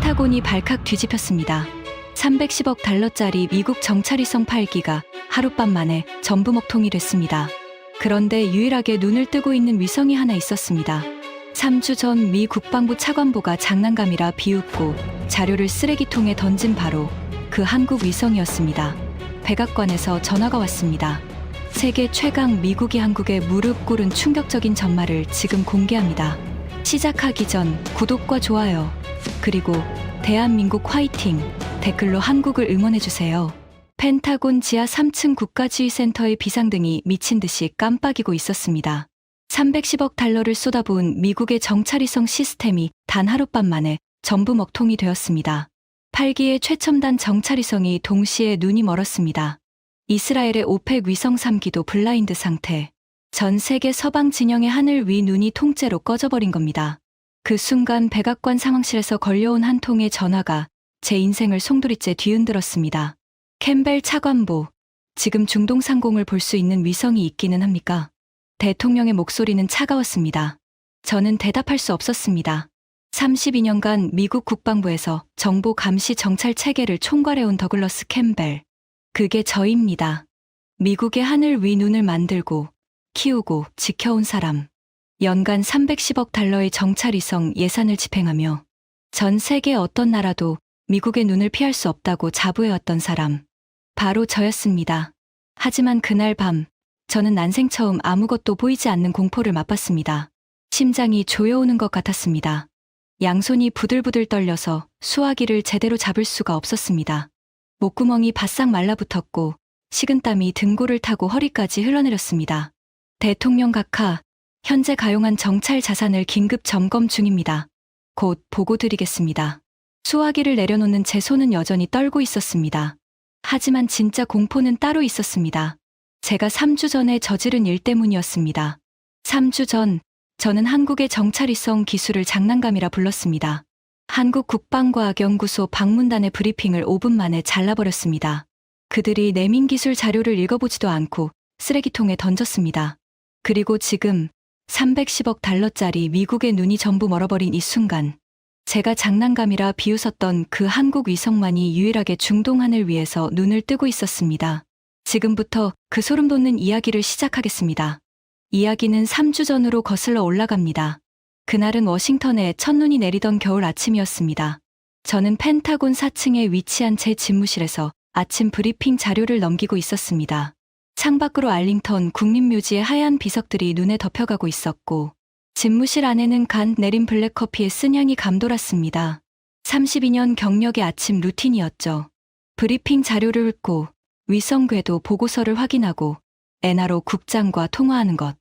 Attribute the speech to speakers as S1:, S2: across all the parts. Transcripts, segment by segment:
S1: 펜타곤이 발칵 뒤집혔습니다. 310억 달러짜리 미국 정찰위성 8기가 하룻밤 만에 전부 먹통이 됐습니다. 그런데 유일하게 눈을 뜨고 있는 위성이 하나 있었습니다. 3주 전 미 국방부 차관보가 장난감이라 비웃고 자료를 쓰레기통에 던진 바로 그 한국 위성이었습니다. 백악관에서 전화가 왔습니다. 세계 최강 미국이 한국에 무릎 꿇은 충격적인 전말을 지금 공개합니다. 시작하기 전 구독과 좋아요, 그리고 대한민국 화이팅 댓글로 한국을 응원해주세요. 펜타곤 지하 3층 국가지휘센터의 비상등이 미친 듯이 깜빡이고 있었습니다. 310억 달러를 쏟아부은 미국의 정찰위성 시스템이 단 하룻밤 만에 전부 먹통이 되었습니다. 8기의 최첨단 정찰위성이 동시에 눈이 멀었습니다. 이스라엘의 오펙 위성 3기도 블라인드 상태. 전 세계 서방 진영의 하늘 위 눈이 통째로 꺼져버린 겁니다. 그 순간 백악관 상황실에서 걸려온 한 통의 전화가 제 인생을 송두리째 뒤흔들었습니다. 캠벨 차관보, 지금 중동 상공을 볼 수 있는 위성이 있기는 합니까? 대통령의 목소리는 차가웠습니다. 저는 대답할 수 없었습니다. 32년간 미국 국방부에서 정보 감시 정찰 체계를 총괄해온 더글러스 캠벨. 그게 저입니다. 미국의 하늘 위 눈을 만들고 키우고 지켜온 사람. 연간 310억 달러의 정찰위성 예산을 집행하며 전 세계 어떤 나라도 미국의 눈을 피할 수 없다고 자부해왔던 사람. 바로 저였습니다. 하지만 그날 밤 저는 난생 처음 아무것도 보이지 않는 공포를 맛봤습니다. 심장이 조여오는 것 같았습니다. 양손이 부들부들 떨려서 수화기를 제대로 잡을 수가 없었습니다. 목구멍이 바싹 말라붙었고 식은땀이 등골을 타고 허리까지 흘러내렸습니다. 대통령 각하, 현재 가용한 정찰 자산을 긴급 점검 중입니다. 곧 보고 드리겠습니다. 수화기를 내려놓는 제 손은 여전히 떨고 있었습니다. 하지만 진짜 공포는 따로 있었습니다. 제가 3주 전에 저지른 일 때문이었습니다. 3주 전, 저는 한국의 정찰위성 기술을 장난감이라 불렀습니다. 한국 국방과학연구소 방문단의 브리핑을 5분 만에 잘라버렸습니다. 그들이 내민 기술 자료를 읽어보지도 않고 쓰레기통에 던졌습니다. 그리고 지금 310억 달러짜리 미국의 눈이 전부 멀어버린 이 순간, 제가 장난감이라 비웃었던 그 한국 위성만이 유일하게 중동 하늘 위에서 눈을 뜨고 있었습니다. 지금부터 그 소름 돋는 이야기를 시작하겠습니다. 이야기는 3주 전으로 거슬러 올라갑니다. 그날은 워싱턴에 첫눈이 내리던 겨울 아침이었습니다. 저는 펜타곤 4층에 위치한 제 집무실에서 아침 브리핑 자료를 넘기고 있었습니다. 창밖으로 알링턴 국립묘지의 하얀 비석들이 눈에 덮여가고 있었고 집무실 안에는 간 내린 블랙커피의 쓴향이 감돌았습니다. 32년 경력의 아침 루틴이었죠. 브리핑 자료를 훑고 위성 궤도 보고서를 확인하고 NRO 국장과 통화하는 것.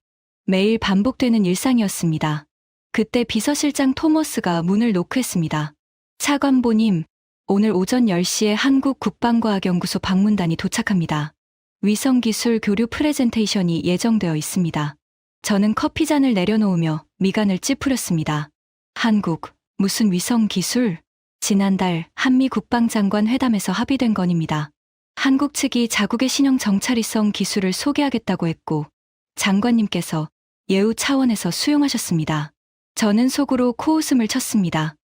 S1: 매일 반복되는 일상이었습니다. 그때 비서실장 토머스가 문을 노크했습니다. 차관보님, 오늘 오전 10시에 한국 국방과학연구소 방문단이 도착합니다. 위성기술 교류 프레젠테이션이 예정되어 있습니다. 저는 커피잔을 내려놓으며 미간을 찌푸렸습니다. 한국, 무슨 위성기술? 지난달 한미 국방장관 회담에서 합의된 건입니다. 한국 측이 자국의 신형 정찰위성 기술을 소개하겠다고 했고 장관님께서 예우 차원에서 수용하셨습니다. 저는 속으로 코웃음을 쳤습니다.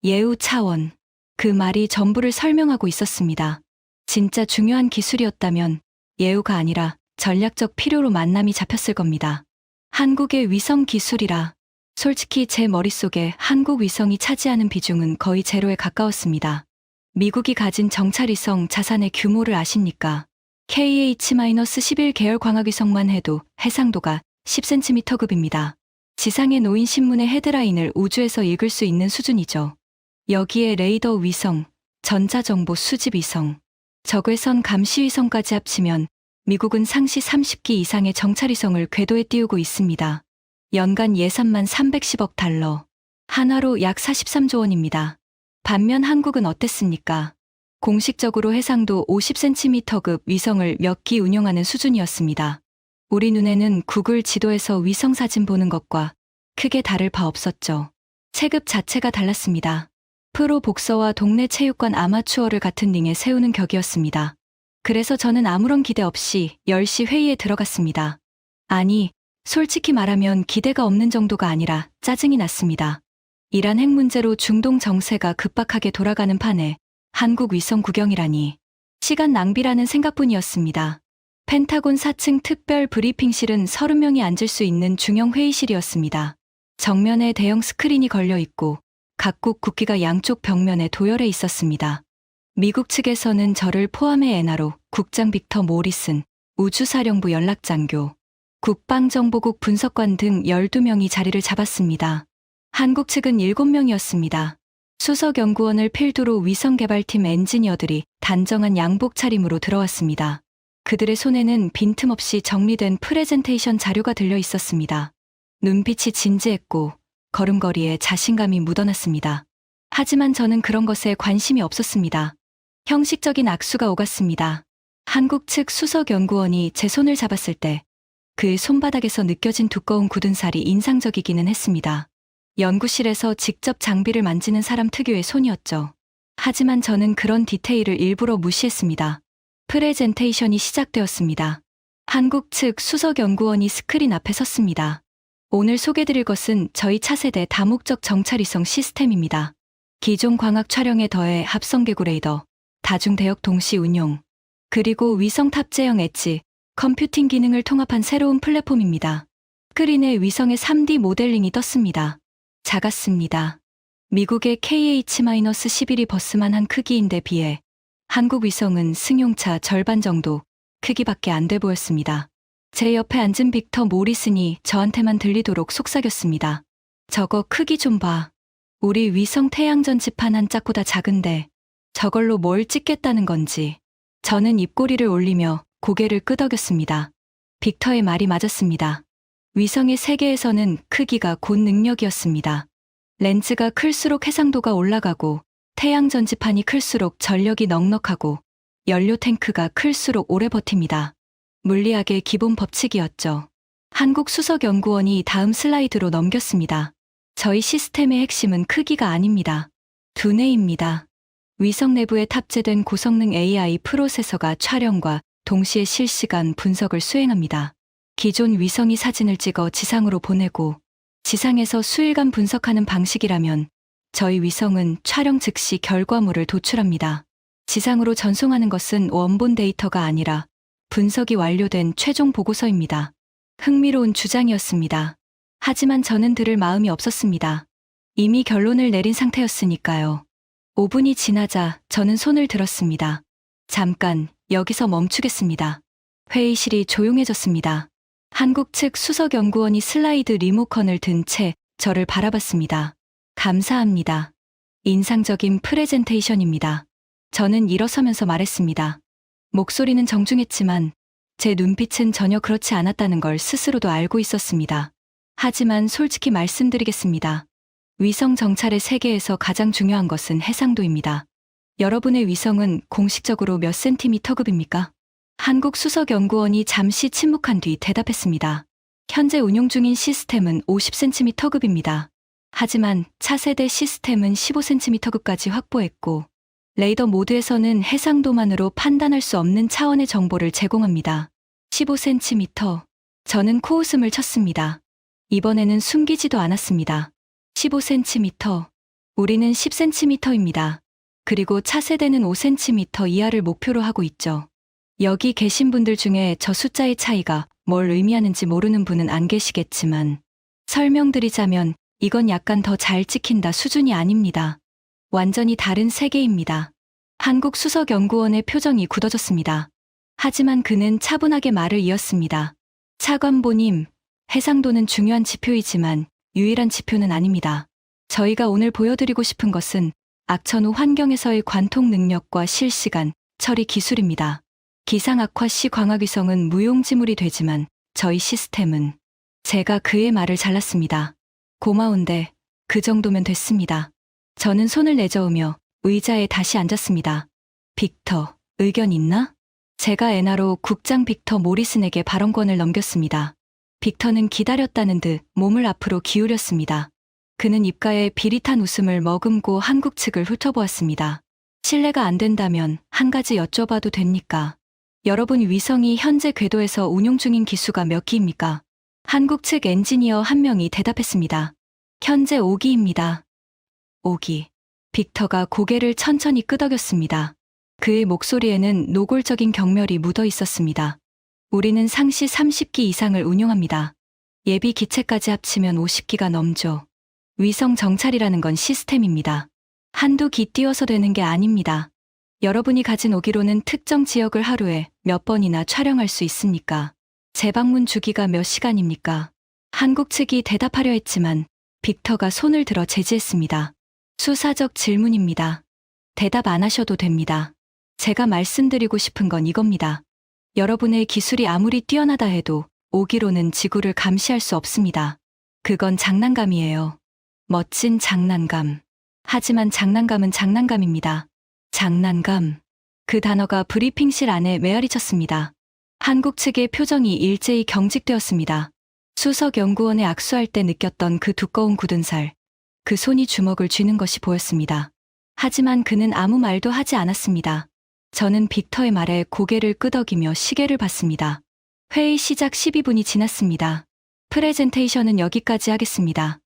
S1: 예우 차원. 그 말이 전부를 설명하고 있었습니다. 진짜 중요한 기술이었다면 예우가 아니라 전략적 필요로 만남이 잡혔을 겁니다. 한국의 위성 기술이라 솔직히 제 머릿속에 한국 위성이 차지하는 비중은 거의 제로에 가까웠습니다. 미국이 가진 정찰위성 자산의 규모를 아십니까? KH-11 계열 광학위성만 해도 해상도가 10cm급입니다. 지상에 놓인 신문의 헤드라인을 우주에서 읽을 수 있는 수준이죠. 여기에 레이더 위성, 전자정보 수집 위성, 적외선 감시 위성까지 합치면 미국은 상시 30기 이상의 정찰위성을 궤도에 띄우고 있습니다. 연간 예산만 310억 달러, 한화로 약 43조 원입니다. 반면 한국은 어땠습니까? 공식적으로 해상도 50cm급 위성을 몇 기 운용하는 수준이었습니다. 우리 눈에는 구글 지도에서 위성 사진 보는 것과 크게 다를 바 없었죠. 체급 자체가 달랐습니다. 프로 복서와 동네 체육관 아마추어를 같은 링에 세우는 격이었습니다. 그래서 저는 아무런 기대 없이 10시 회의에 들어갔습니다. 아니, 솔직히 말하면 기대가 없는 정도가 아니라 짜증이 났습니다. 이란 핵 문제로 중동 정세가 급박하게 돌아가는 판에 한국 위성 구경이라니 시간 낭비라는 생각뿐이었습니다. 펜타곤 4층 특별 브리핑실은 30명이 앉을 수 있는 중형 회의실이었습니다. 정면에 대형 스크린이 걸려 있고 각국 국기가 양쪽 벽면에 도열해 있었습니다. 미국 측에서는 저를 포함해 엔하로 국장 빅터 모리슨, 우주사령부 연락장교, 국방정보국 분석관 등 12명이 자리를 잡았습니다. 한국 측은 7명이었습니다. 수석연구원을 필두로 위성개발팀 엔지니어들이 단정한 양복 차림으로 들어왔습니다. 그들의 손에는 빈틈없이 정리된 프레젠테이션 자료가 들려 있었습니다. 눈빛이 진지했고 걸음걸이에 자신감이 묻어났습니다. 하지만 저는 그런 것에 관심이 없었습니다. 형식적인 악수가 오갔습니다. 한국 측 수석연구원이 제 손을 잡았을 때 그의 손바닥에서 느껴진 두꺼운 굳은 살이 인상적이기는 했습니다. 연구실에서 직접 장비를 만지는 사람 특유의 손이었죠. 하지만 저는 그런 디테일을 일부러 무시했습니다. 프레젠테이션이 시작되었습니다. 한국 측 수석연구원이 스크린 앞에 섰습니다. 오늘 소개드릴 것은 저희 차세대 다목적 정찰위성 시스템입니다. 기존 광학 촬영에 더해 합성개구 레이더, 다중대역 동시 운용, 그리고 위성 탑재형 엣지, 컴퓨팅 기능을 통합한 새로운 플랫폼입니다. 스크린에 위성의 3D 모델링이 떴습니다. 작았습니다. 미국의 KH-11이 버스만한 크기인데 비해 한국 위성은 승용차 절반 정도 크기밖에 안 돼 보였습니다. 제 옆에 앉은 빅터 모리슨이 저한테만 들리도록 속삭였습니다. 저거 크기 좀 봐. 우리 위성 태양 전지판 한 짝보다 작은데 저걸로 뭘 찍겠다는 건지. 저는 입꼬리를 올리며 고개를 끄덕였습니다. 빅터의 말이 맞았습니다. 위성의 세계에서는 크기가 곧 능력이었습니다. 렌즈가 클수록 해상도가 올라가고 태양 전지판이 클수록 전력이 넉넉하고 연료 탱크가 클수록 오래 버팁니다. 물리학의 기본 법칙이었죠. 한국 수석연구원이 다음 슬라이드로 넘겼습니다. 저희 시스템의 핵심은 크기가 아닙니다. 두뇌입니다. 위성 내부에 탑재된 고성능 AI 프로세서가 촬영과 동시에 실시간 분석을 수행합니다. 기존 위성이 사진을 찍어 지상으로 보내고 지상에서 수일간 분석하는 방식이라면 저희 위성은 촬영 즉시 결과물을 도출합니다. 지상으로 전송하는 것은 원본 데이터가 아니라 분석이 완료된 최종 보고서입니다. 흥미로운 주장이었습니다. 하지만 저는 들을 마음이 없었습니다. 이미 결론을 내린 상태였으니까요. 5분이 지나자 저는 손을 들었습니다. 잠깐 여기서 멈추겠습니다. 회의실이 조용해졌습니다. 한국 측 수석연구원이 슬라이드 리모컨을 든 채 저를 바라봤습니다. 감사합니다. 인상적인 프레젠테이션입니다. 저는 일어서면서 말했습니다. 목소리는 정중했지만 제 눈빛은 전혀 그렇지 않았다는 걸 스스로도 알고 있었습니다. 하지만 솔직히 말씀드리겠습니다. 위성 정찰의 세계에서 가장 중요한 것은 해상도입니다. 여러분의 위성은 공식적으로 몇 센티미터급입니까? 한국 수석연구원이 잠시 침묵한 뒤 대답했습니다. 현재 운용 중인 시스템은 50cm급입니다. 하지만 차세대 시스템은 15cm급까지 확보했고 레이더 모드에서는 해상도만으로 판단할 수 없는 차원의 정보를 제공합니다. 15cm. 저는 코웃음을 쳤습니다. 이번에는 숨기지도 않았습니다. 15cm. 우리는 10cm입니다. 그리고 차세대는 5cm 이하를 목표로 하고 있죠. 여기 계신 분들 중에 저 숫자의 차이가 뭘 의미하는지 모르는 분은 안 계시겠지만 설명드리자면 이건 약간 더 잘 찍힌다 수준이 아닙니다. 완전히 다른 세계입니다. 한국 수석연구원의 표정이 굳어졌습니다. 하지만 그는 차분하게 말을 이었습니다. 차관보님, 해상도는 중요한 지표이지만 유일한 지표는 아닙니다. 저희가 오늘 보여드리고 싶은 것은 악천후 환경에서의 관통 능력과 실시간 처리 기술입니다. 기상 악화 시 광학위성은 무용지물이 되지만 저희 시스템은 제가 그의 말을 잘랐습니다. 고마운데 그 정도면 됐습니다. 저는 손을 내저으며 의자에 다시 앉았습니다. 빅터, 의견 있나? 제가 엔하로 국장 빅터 모리슨에게 발언권을 넘겼습니다. 빅터는 기다렸다는 듯 몸을 앞으로 기울였습니다. 그는 입가에 비릿한 웃음을 머금고 한국 측을 훑어보았습니다. 실례가 안 된다면 한 가지 여쭤봐도 됩니까? 여러분 위성이 현재 궤도에서 운용 중인 기수가 몇 기입니까? 한국 측 엔지니어 한 명이 대답했습니다. 현재 5기입니다. 오기. 빅터가 고개를 천천히 끄덕였습니다. 그의 목소리에는 노골적인 경멸이 묻어 있었습니다. 우리는 상시 30기 이상을 운용합니다. 예비 기체까지 합치면 50기가 넘죠. 위성 정찰이라는 건 시스템입니다. 한두 기 띄워서 되는 게 아닙니다. 여러분이 가진 오기로는 특정 지역을 하루에 몇 번이나 촬영할 수 있습니까? 재방문 주기가 몇 시간입니까? 한국 측이 대답하려 했지만 빅터가 손을 들어 제지했습니다. 수사적 질문입니다. 대답 안 하셔도 됩니다. 제가 말씀드리고 싶은 건 이겁니다. 여러분의 기술이 아무리 뛰어나다 해도 오기로는 지구를 감시할 수 없습니다. 그건 장난감이에요. 멋진 장난감. 하지만 장난감은 장난감입니다. 장난감. 그 단어가 브리핑실 안에 메아리쳤습니다. 한국 측의 표정이 일제히 경직되었습니다. 수석 연구원에 악수할 때 느꼈던 그 두꺼운 굳은 살, 그 손이 주먹을 쥐는 것이 보였습니다. 하지만 그는 아무 말도 하지 않았습니다. 저는 빅터의 말에 고개를 끄덕이며 시계를 봤습니다. 회의 시작 12분이 지났습니다. 프레젠테이션은 여기까지 하겠습니다.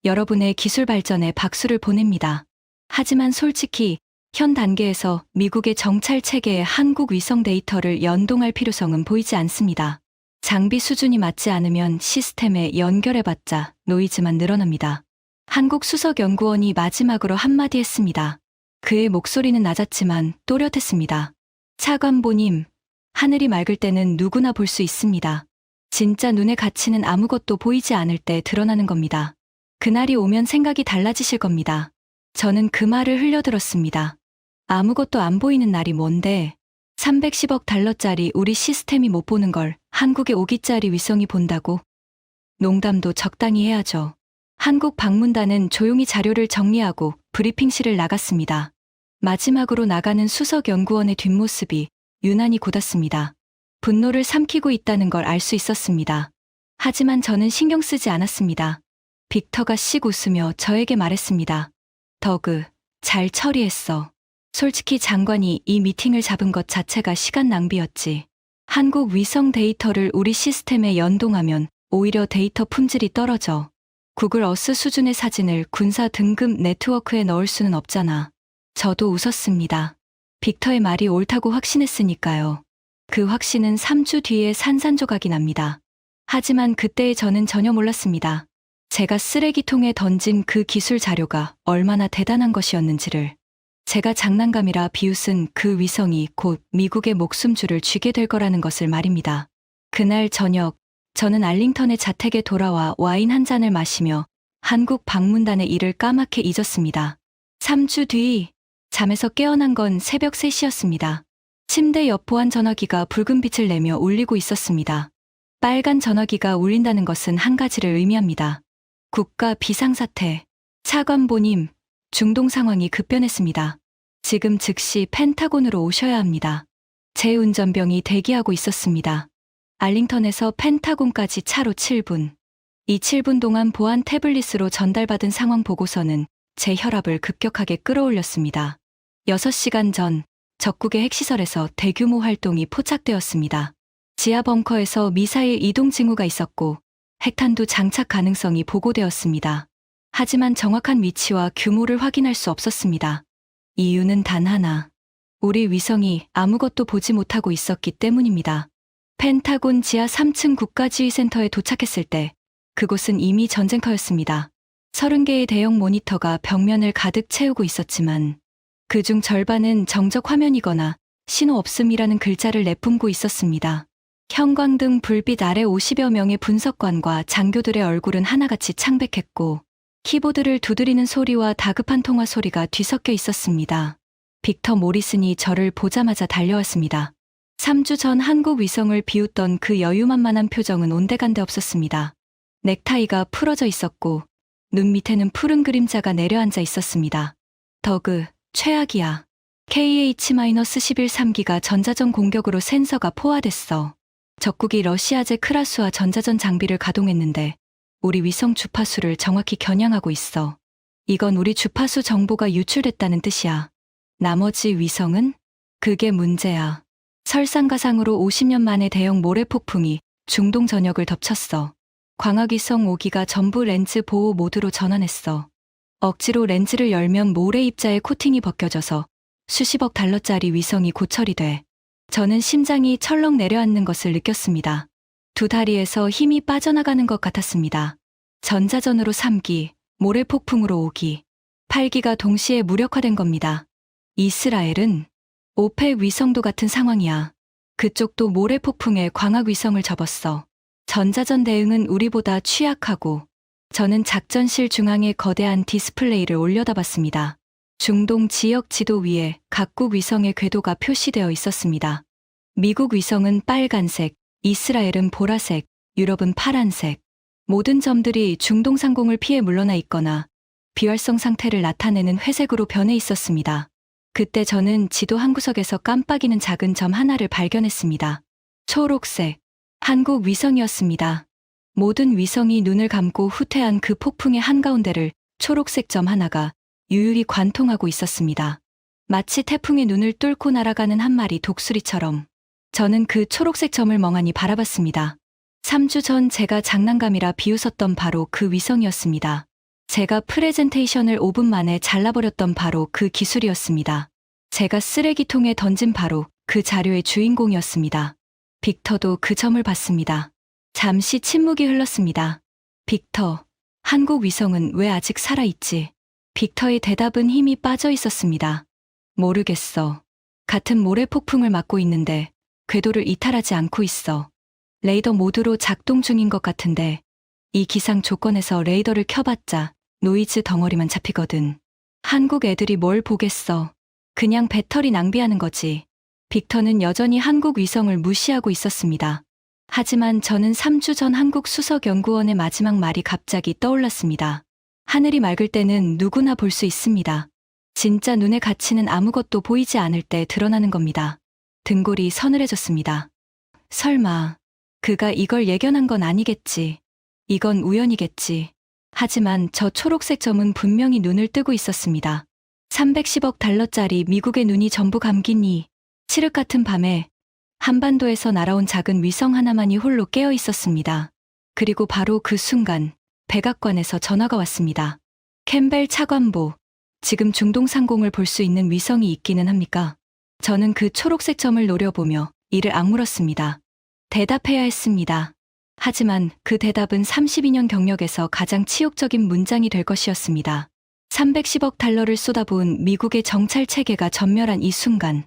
S1: 여러분의 기술 발전에 박수를 보냅니다. 하지만 솔직히 현 단계에서 미국의 정찰 체계에 한국 위성 데이터를 연동할 필요성은 보이지 않습니다. 장비 수준이 맞지 않으면 시스템에 연결해봤자 노이즈만 늘어납니다. 한국 수석 연구원이 마지막으로 한마디 했습니다. 그의 목소리는 낮았지만 또렷했습니다. 차관보님, 하늘이 맑을 때는 누구나 볼 수 있습니다. 진짜 눈의 가치는 아무것도 보이지 않을 때 드러나는 겁니다. 그날이 오면 생각이 달라지실 겁니다. 저는 그 말을 흘려들었습니다. 아무것도 안 보이는 날이 뭔데? 310억 달러짜리 우리 시스템이 못 보는 걸 한국의 5기짜리 위성이 본다고? 농담도 적당히 해야죠. 한국 방문단은 조용히 자료를 정리하고 브리핑실을 나갔습니다. 마지막으로 나가는 수석 연구원의 뒷모습이 유난히 굳었습니다. 분노를 삼키고 있다는 걸 알 수 있었습니다. 하지만 저는 신경 쓰지 않았습니다. 빅터가 씩 웃으며 저에게 말했습니다. 더그, 잘 처리했어. 솔직히 장관이 이 미팅을 잡은 것 자체가 시간 낭비였지. 한국 위성 데이터를 우리 시스템에 연동하면 오히려 데이터 품질이 떨어져. 구글 어스 수준의 사진을 군사 등급 네트워크에 넣을 수는 없잖아. 저도 웃었습니다. 빅터의 말이 옳다고 확신했으니까요. 그 확신은 3주 뒤에 산산조각이 납니다. 하지만 그때의 저는 전혀 몰랐습니다. 제가 쓰레기통에 던진 그 기술 자료가 얼마나 대단한 것이었는지를. 제가 장난감이라 비웃은 그 위성이 곧 미국의 목숨줄을 쥐게 될 거라는 것을 말입니다. 그날 저녁, 저는 알링턴의 자택에 돌아와 와인 한 잔을 마시며 한국 방문단의 일을 까맣게 잊었습니다. 3주 뒤, 잠에서 깨어난 건 새벽 3시였습니다. 침대 옆 보안 전화기가 붉은 빛을 내며 울리고 있었습니다. 빨간 전화기가 울린다는 것은 한 가지를 의미합니다. 국가 비상사태. 차관보님, 중동 상황이 급변했습니다. 지금 즉시 펜타곤으로 오셔야 합니다. 제 운전병이 대기하고 있었습니다. 알링턴에서 펜타곤까지 차로 7분. 이 7분 동안 보안 태블릿으로 전달받은 상황 보고서는 제 혈압을 급격하게 끌어올렸습니다. 6시간 전, 적국의 핵시설에서 대규모 활동이 포착되었습니다. 지하 벙커에서 미사일 이동 징후가 있었고 핵탄두 장착 가능성이 보고되었습니다. 하지만 정확한 위치와 규모를 확인할 수 없었습니다. 이유는 단 하나. 우리 위성이 아무것도 보지 못하고 있었기 때문입니다. 펜타곤 지하 3층 국가지휘센터에 도착했을 때 그곳은 이미 전쟁터였습니다. 30개의 대형 모니터가 벽면을 가득 채우고 있었지만 그중 절반은 정적 화면이거나 신호 없음이라는 글자를 내뿜고 있었습니다. 형광등 불빛 아래 50여 명의 분석관과 장교들의 얼굴은 하나같이 창백했고 키보드를 두드리는 소리와 다급한 통화 소리가 뒤섞여 있었습니다. 빅터 모리슨이 저를 보자마자 달려왔습니다. 3주 전 한국 위성을 비웃던 그 여유만만한 표정은 온데간데 없었습니다. 넥타이가 풀어져 있었고 눈 밑에는 푸른 그림자가 내려앉아 있었습니다. 더그, 최악이야. KH-11 3기가 전자전 공격으로 센서가 포화됐어. 적국이 러시아제 크라스와 전자전 장비를 가동했는데 우리 위성 주파수를 정확히 겨냥하고 있어. 이건 우리 주파수 정보가 유출됐다는 뜻이야. 나머지 위성은? 그게 문제야. 설상가상으로 50년 만에 대형 모래폭풍이 중동 전역을 덮쳤어. 광학위성 5기가 전부 렌즈 보호 모드로 전환했어. 억지로 렌즈를 열면 모래 입자의 코팅이 벗겨져서 수십억 달러짜리 위성이 고철이 돼 저는 심장이 철렁 내려앉는 것을 느꼈습니다. 두 다리에서 힘이 빠져나가는 것 같았습니다. 전자전으로 3기, 모래 폭풍으로 5기, 8기가 동시에 무력화된 겁니다. 이스라엘은 오펙 위성도 같은 상황이야. 그쪽도 모래 폭풍에 광학 위성을 접었어. 전자전 대응은 우리보다 취약하고 저는 작전실 중앙에 거대한 디스플레이를 올려다봤습니다. 중동 지역 지도 위에 각국 위성의 궤도가 표시되어 있었습니다. 미국 위성은 빨간색, 이스라엘은 보라색, 유럽은 파란색. 모든 점들이 중동 상공을 피해 물러나 있거나 비활성 상태를 나타내는 회색으로 변해 있었습니다. 그때 저는 지도 한 구석에서 깜빡이는 작은 점 하나를 발견했습니다. 초록색, 한국 위성이었습니다. 모든 위성이 눈을 감고 후퇴한 그 폭풍의 한가운데를 초록색 점 하나가 유유히 관통하고 있었습니다. 마치 태풍의 눈을 뚫고 날아가는 한 마리 독수리처럼 저는 그 초록색 점을 멍하니 바라봤습니다. 3주 전 제가 장난감이라 비웃었던 바로 그 위성이었습니다. 제가 프레젠테이션을 5분 만에 잘라버렸던 바로 그 기술이었습니다. 제가 쓰레기통에 던진 바로 그 자료의 주인공이었습니다. 빅터도 그 점을 봤습니다. 잠시 침묵이 흘렀습니다. 빅터, 한국 위성은 왜 아직 살아있지? 빅터의 대답은 힘이 빠져 있었습니다. 모르겠어. 같은 모래 폭풍을 맞고 있는데 궤도를 이탈하지 않고 있어. 레이더 모드로 작동 중인 것 같은데 이 기상 조건에서 레이더를 켜봤자 노이즈 덩어리만 잡히거든. 한국 애들이 뭘 보겠어. 그냥 배터리 낭비하는 거지. 빅터는 여전히 한국 위성을 무시하고 있었습니다. 하지만 저는 3주 전 한국 수석연구원의 마지막 말이 갑자기 떠올랐습니다. 하늘이 맑을 때는 누구나 볼 수 있습니다. 진짜 눈의 가치는 아무것도 보이지 않을 때 드러나는 겁니다. 등골이 서늘해졌습니다. 설마 그가 이걸 예견한 건 아니겠지. 이건 우연이겠지. 하지만 저 초록색 점은 분명히 눈을 뜨고 있었습니다. 310억 달러짜리 미국의 눈이 전부 감긴 이 칠흑 같은 밤에 한반도에서 날아온 작은 위성 하나만이 홀로 깨어 있었습니다. 그리고 바로 그 순간 백악관에서 전화가 왔습니다. 캠벨 차관보, 지금 중동 상공을 볼 수 있는 위성이 있기는 합니까? 저는 그 초록색 점을 노려보며 이를 악물었습니다. 대답해야 했습니다. 하지만 그 대답은 32년 경력에서 가장 치욕적인 문장이 될 것이었습니다. 310억 달러를 쏟아부은 미국의 정찰 체계가 전멸한 이 순간,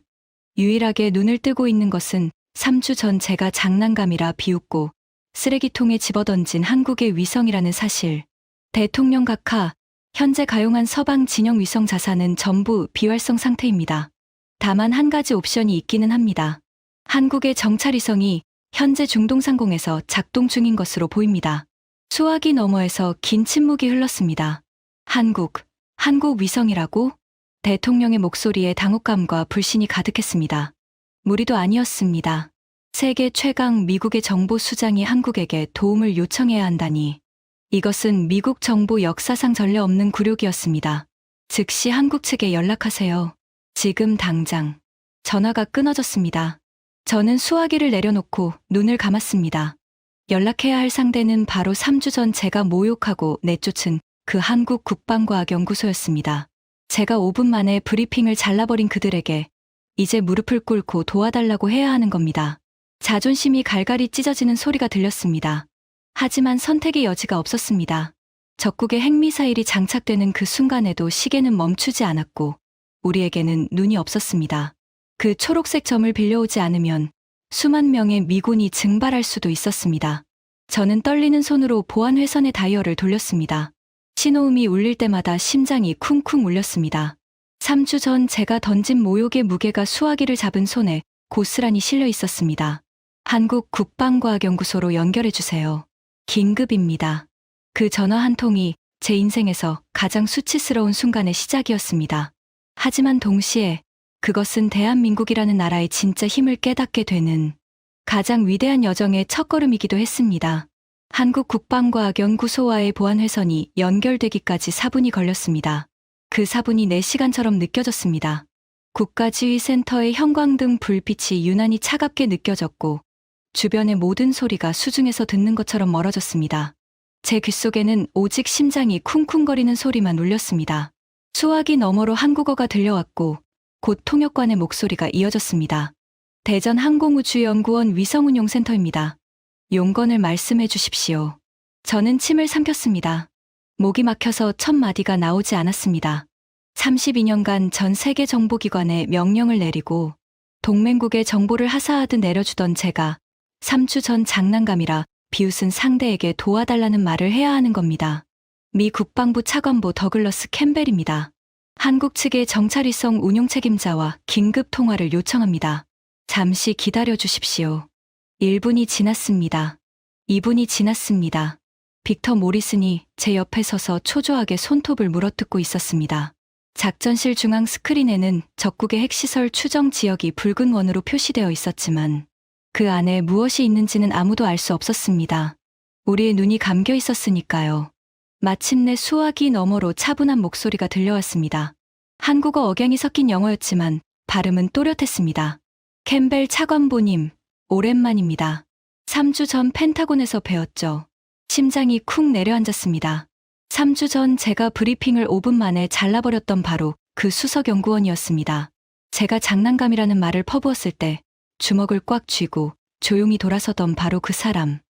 S1: 유일하게 눈을 뜨고 있는 것은 3주 전 제가 장난감이라 비웃고 쓰레기통에 집어던진 한국의 위성이라는 사실. 대통령 각하, 현재 가용한 서방 진영 위성 자산은 전부 비활성 상태입니다. 다만 한 가지 옵션이 있기는 합니다. 한국의 정찰위성이 현재 중동 상공에서 작동 중인 것으로 보입니다. 수화기 너머에서 긴 침묵이 흘렀습니다. 한국 위성이라고? 대통령의 목소리에 당혹감과 불신이 가득했습니다. 무리도 아니었습니다. 세계 최강 미국의 정보 수장이 한국에게 도움을 요청해야 한다니. 이것은 미국 정보 역사상 전례 없는 굴욕이었습니다. 즉시 한국 측에 연락하세요. 지금 당장. 전화가 끊어졌습니다. 저는 수화기를 내려놓고 눈을 감았습니다. 연락해야 할 상대는 바로 3주 전 제가 모욕하고 내쫓은 그 한국 국방과학연구소였습니다. 제가 5분 만에 브리핑을 잘라버린 그들에게 이제 무릎을 꿇고 도와달라고 해야 하는 겁니다. 자존심이 갈갈이 찢어지는 소리가 들렸습니다. 하지만 선택의 여지가 없었습니다. 적국의 핵미사일이 장착되는 그 순간에도 시계는 멈추지 않았고 우리에게는 눈이 없었습니다. 그 초록색 점을 빌려오지 않으면 수만 명의 미군이 증발할 수도 있었습니다. 저는 떨리는 손으로 보안 회선의 다이얼을 돌렸습니다. 신호음이 울릴 때마다 심장이 쿵쿵 울렸습니다. 3주 전 제가 던진 모욕의 무게가 수화기를 잡은 손에 고스란히 실려 있었습니다. 한국 국방과학연구소로 연결해주세요. 긴급입니다. 그 전화 한 통이 제 인생에서 가장 수치스러운 순간의 시작이었습니다. 하지만 동시에 그것은 대한민국이라는 나라의 진짜 힘을 깨닫게 되는 가장 위대한 여정의 첫걸음이기도 했습니다. 한국 국방과학연구소와의 보안회선이 연결되기까지 4분이 걸렸습니다. 그 4분이 4시간처럼 느껴졌습니다. 국가지휘센터의 형광등 불빛이 유난히 차갑게 느껴졌고 주변의 모든 소리가 수중에서 듣는 것처럼 멀어졌습니다. 제 귓속에는 오직 심장이 쿵쿵거리는 소리만 울렸습니다. 수화기 너머로 한국어가 들려왔고 곧 통역관의 목소리가 이어졌습니다. 대전 항공우주연구원 위성운용센터입니다. 용건을 말씀해 주십시오. 저는 침을 삼켰습니다. 목이 막혀서 첫 마디가 나오지 않았습니다. 32년간 전 세계 정보기관에 명령을 내리고 동맹국의 정보를 하사하듯 내려주던 제가 3주 전 장난감이라 비웃은 상대에게 도와달라는 말을 해야 하는 겁니다. 미 국방부 차관보 더글러스 캠벨입니다. 한국 측의 정찰위성 운용 책임자와 긴급 통화를 요청합니다. 잠시 기다려 주십시오. 1분이 지났습니다. 2분이 지났습니다. 빅터 모리슨이 제 옆에 서서 초조하게 손톱을 물어뜯고 있었습니다. 작전실 중앙 스크린에는 적국의 핵시설 추정 지역이 붉은 원으로 표시되어 있었지만 그 안에 무엇이 있는지는 아무도 알 수 없었습니다. 우리의 눈이 감겨 있었으니까요. 마침내 수화기 너머로 차분한 목소리가 들려왔습니다. 한국어 억양이 섞인 영어였지만 발음은 또렷했습니다. 캠벨 차관보님, 오랜만입니다. 3주 전 펜타곤에서 뵈었죠. 심장이 쿵 내려앉았습니다. 3주 전 제가 브리핑을 5분 만에 잘라버렸던 바로 그 수석연구원이었습니다. 제가 장난감이라는 말을 퍼부었을 때 주먹을 꽉 쥐고 조용히 돌아서던 바로 그 사람.